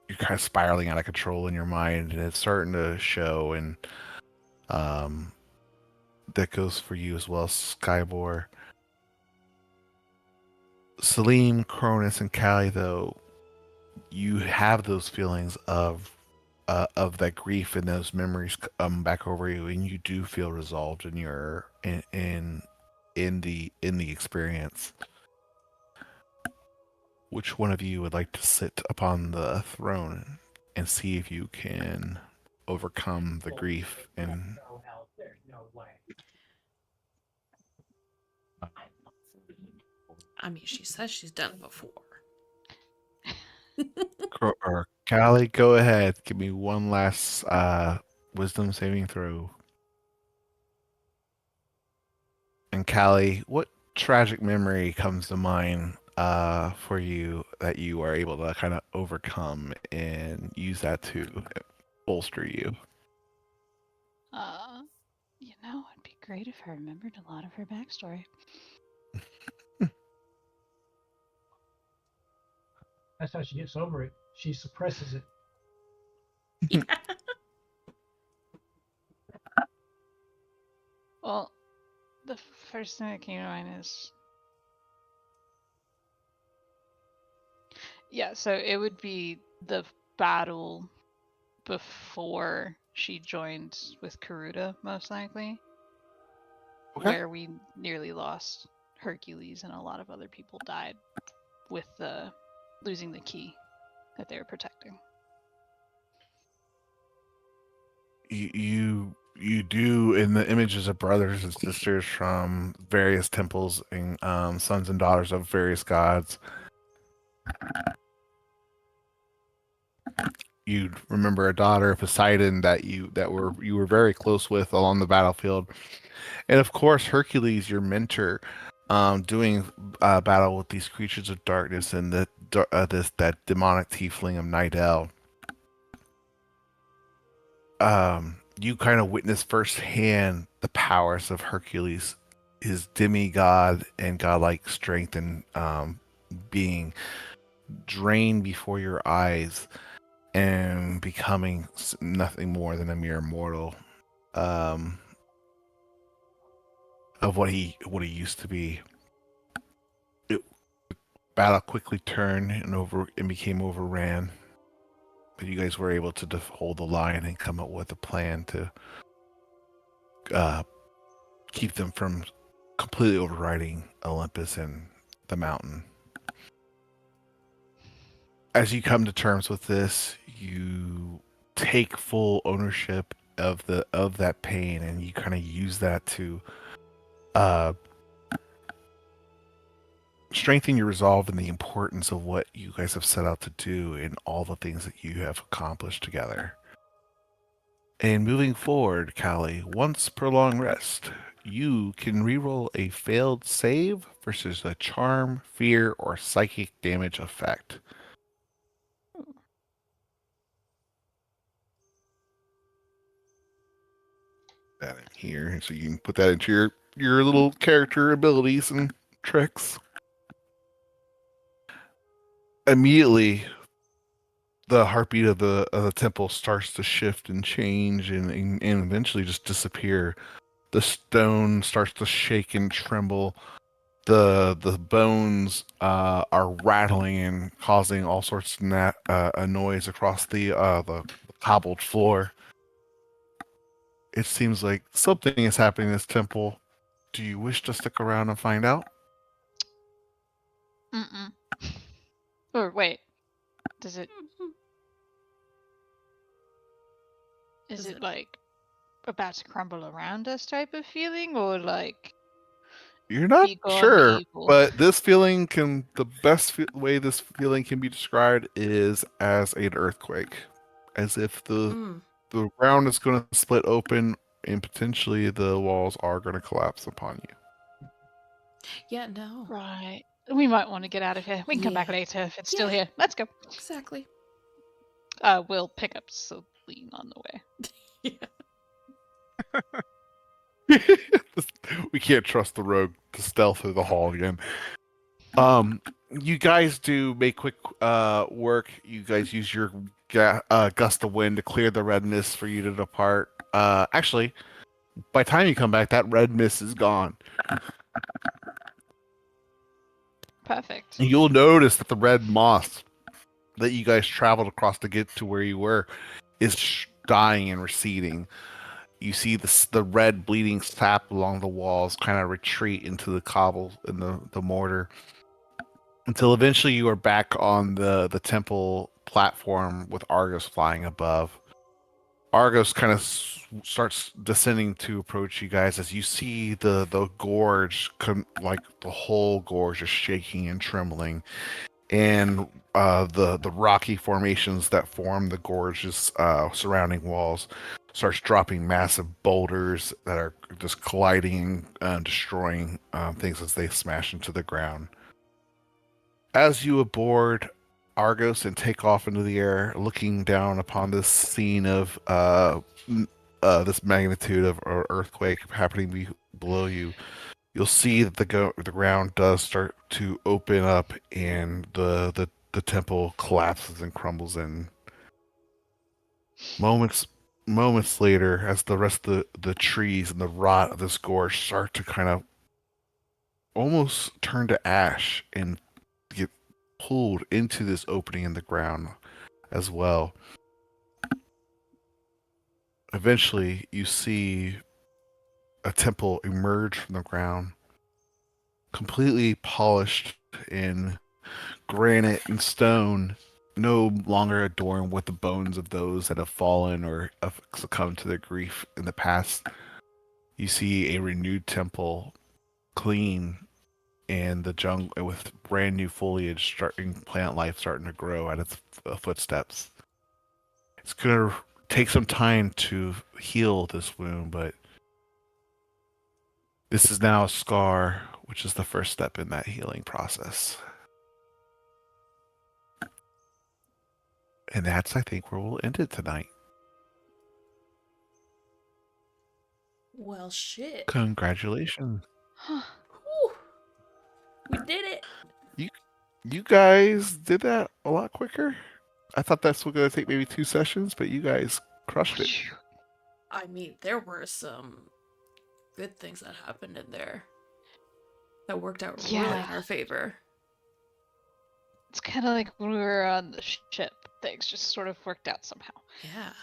you're kind of spiraling out of control in your mind, and it's starting to show. And um, that goes for you as well, Skybor. Celine, Cronus, and Callie, though, you have those feelings of that grief and those memories come back over you, and you do feel resolved in your in the experience. Which one of you would like to sit upon the throne and see if you can overcome the grief and No help. There's no way. I mean, she says she's done it before. or Callie, go ahead. Give me one last wisdom saving throw. And Callie, what tragic memory comes to mind for you that you are able to kind of overcome and use that to bolster you? It'd be great if I remembered a lot of her backstory. That's how she gets over it. She suppresses it. Yeah. Well, the first thing that came to mind is... Yeah, so it would be the battle before she joined with Karuta, most likely. Okay. Where we nearly lost Hercules and a lot of other people died with losing the key that they were protecting. You do in the images of brothers and sisters from various temples and sons and daughters of various gods. You remember a daughter of Poseidon that you were very close with along the battlefield, and of course Hercules, your mentor, doing battle with these creatures of darkness and that demonic tiefling of Nidel. You kind of witness firsthand the powers of Hercules, his demigod and godlike strength, and being drained before your eyes and becoming nothing more than a mere mortal of what he used to be. Battle quickly turned and became overran. But you guys were able to hold the line and come up with a plan to keep them from completely overriding Olympus and the mountain. As you come to terms with this, you take full ownership of that pain, and you kind of use that to strengthen your resolve and the importance of what you guys have set out to do and all the things that you have accomplished together. And moving forward, Callie, once per long rest, you can reroll a failed save versus a charm, fear, or psychic damage effect. That in here, so you can put that into your little character abilities and tricks. Immediately, the heartbeat of the temple starts to shift and change and eventually just disappear. The stone starts to shake and tremble. The bones are rattling and causing all sorts of a noise across the cobbled floor. It seems like something is happening in this temple. Do you wish to stick around and find out? Mm-mm. Or wait, does it... Is it like about to crumble around us type of feeling, or like You're not be gone sure, evil? but this feeling the best way this feeling can be described is as an earthquake, as if the ground is going to split open and potentially the walls are going to collapse upon you. Yeah, no. Right. We might want to get out of here. We can come back Yeah. later if it's still Yeah. here. Let's go. Exactly. We'll pick up Celine on the way. Yeah. We can't trust the rogue to stealth through the hall again. You guys do make quick work. You guys use your gust of wind to clear the red mist for you to depart. Actually, by the time you come back, that red mist is gone. Perfect. And you'll notice that the red moss that you guys traveled across to get to where you were is dying and receding. You see the red bleeding sap along the walls kind of retreat into the cobble and the mortar until eventually you are back on the temple platform with Argos flying above. Argos kind of starts descending to approach you guys as you see the gorge, like the whole gorge is shaking and trembling, and the rocky formations that form the gorge's surrounding walls starts dropping massive boulders that are just colliding and destroying things as they smash into the ground. As you aboard Argos and take off into the air, looking down upon this scene of this magnitude of earthquake happening below you, you'll see that the ground does start to open up and the temple collapses and crumbles in. Moments later, as the rest of the trees and the rot of this gorge start to kind of almost turn to ash and get pulled into this opening in the ground as well. Eventually, you see a temple emerge from the ground, completely polished in granite and stone, no longer adorned with the bones of those that have fallen or have succumbed to their grief in the past. You see a renewed temple, clean, and the jungle with brand new foliage plant life starting to grow at its footsteps. It's gonna take some time to heal this wound, but this is now a scar, which is the first step in that healing process. And that's, I think, where we'll end it tonight. Well, shit. Congratulations. Huh. Whew. We did it. You guys did that a lot quicker. I thought that's going to take maybe 2 sessions, but you guys crushed it. I mean, there were some good things that happened in there that worked out really Yeah. in our favor. It's kind of like when we were on the ship. Things just sort of worked out somehow. Yeah.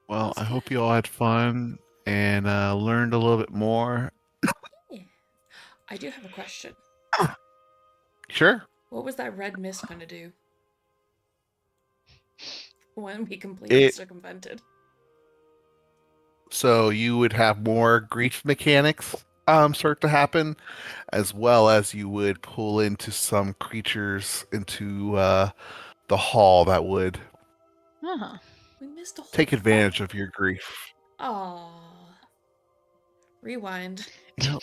Well, That's I hope good. you all had fun and learned a little bit more. Yeah. I do have a question. Sure. What was that red mist going to do when we completely circumvented? So you would have more grief mechanics start to happen, as well as you would pull into some creatures into the hall that would Uh-huh. We missed a whole take advantage of your grief. Aww. Rewind. Yep.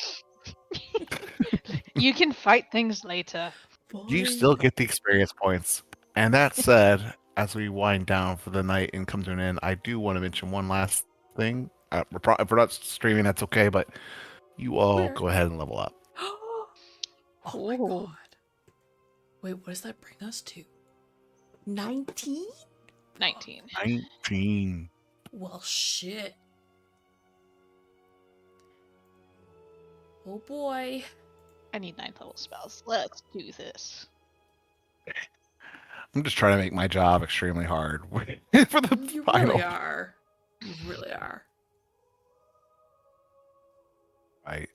You can fight things later. You still get the experience points. And that said, as we wind down for the night and come to an end, I do want to mention one last thing. If we're not streaming, that's okay, but you all go ahead and level up. Oh my Ooh. god. Wait, what does that bring us to? 19? 19. 19. Well, shit. Oh boy. I need 9th level spells. Let's do this. I'm just trying to make my job extremely hard for the You final. really are. You really are. Right.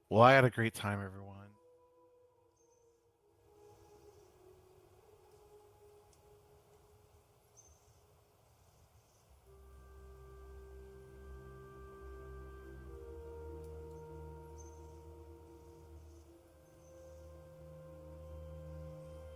Well, I had a great time, everyone.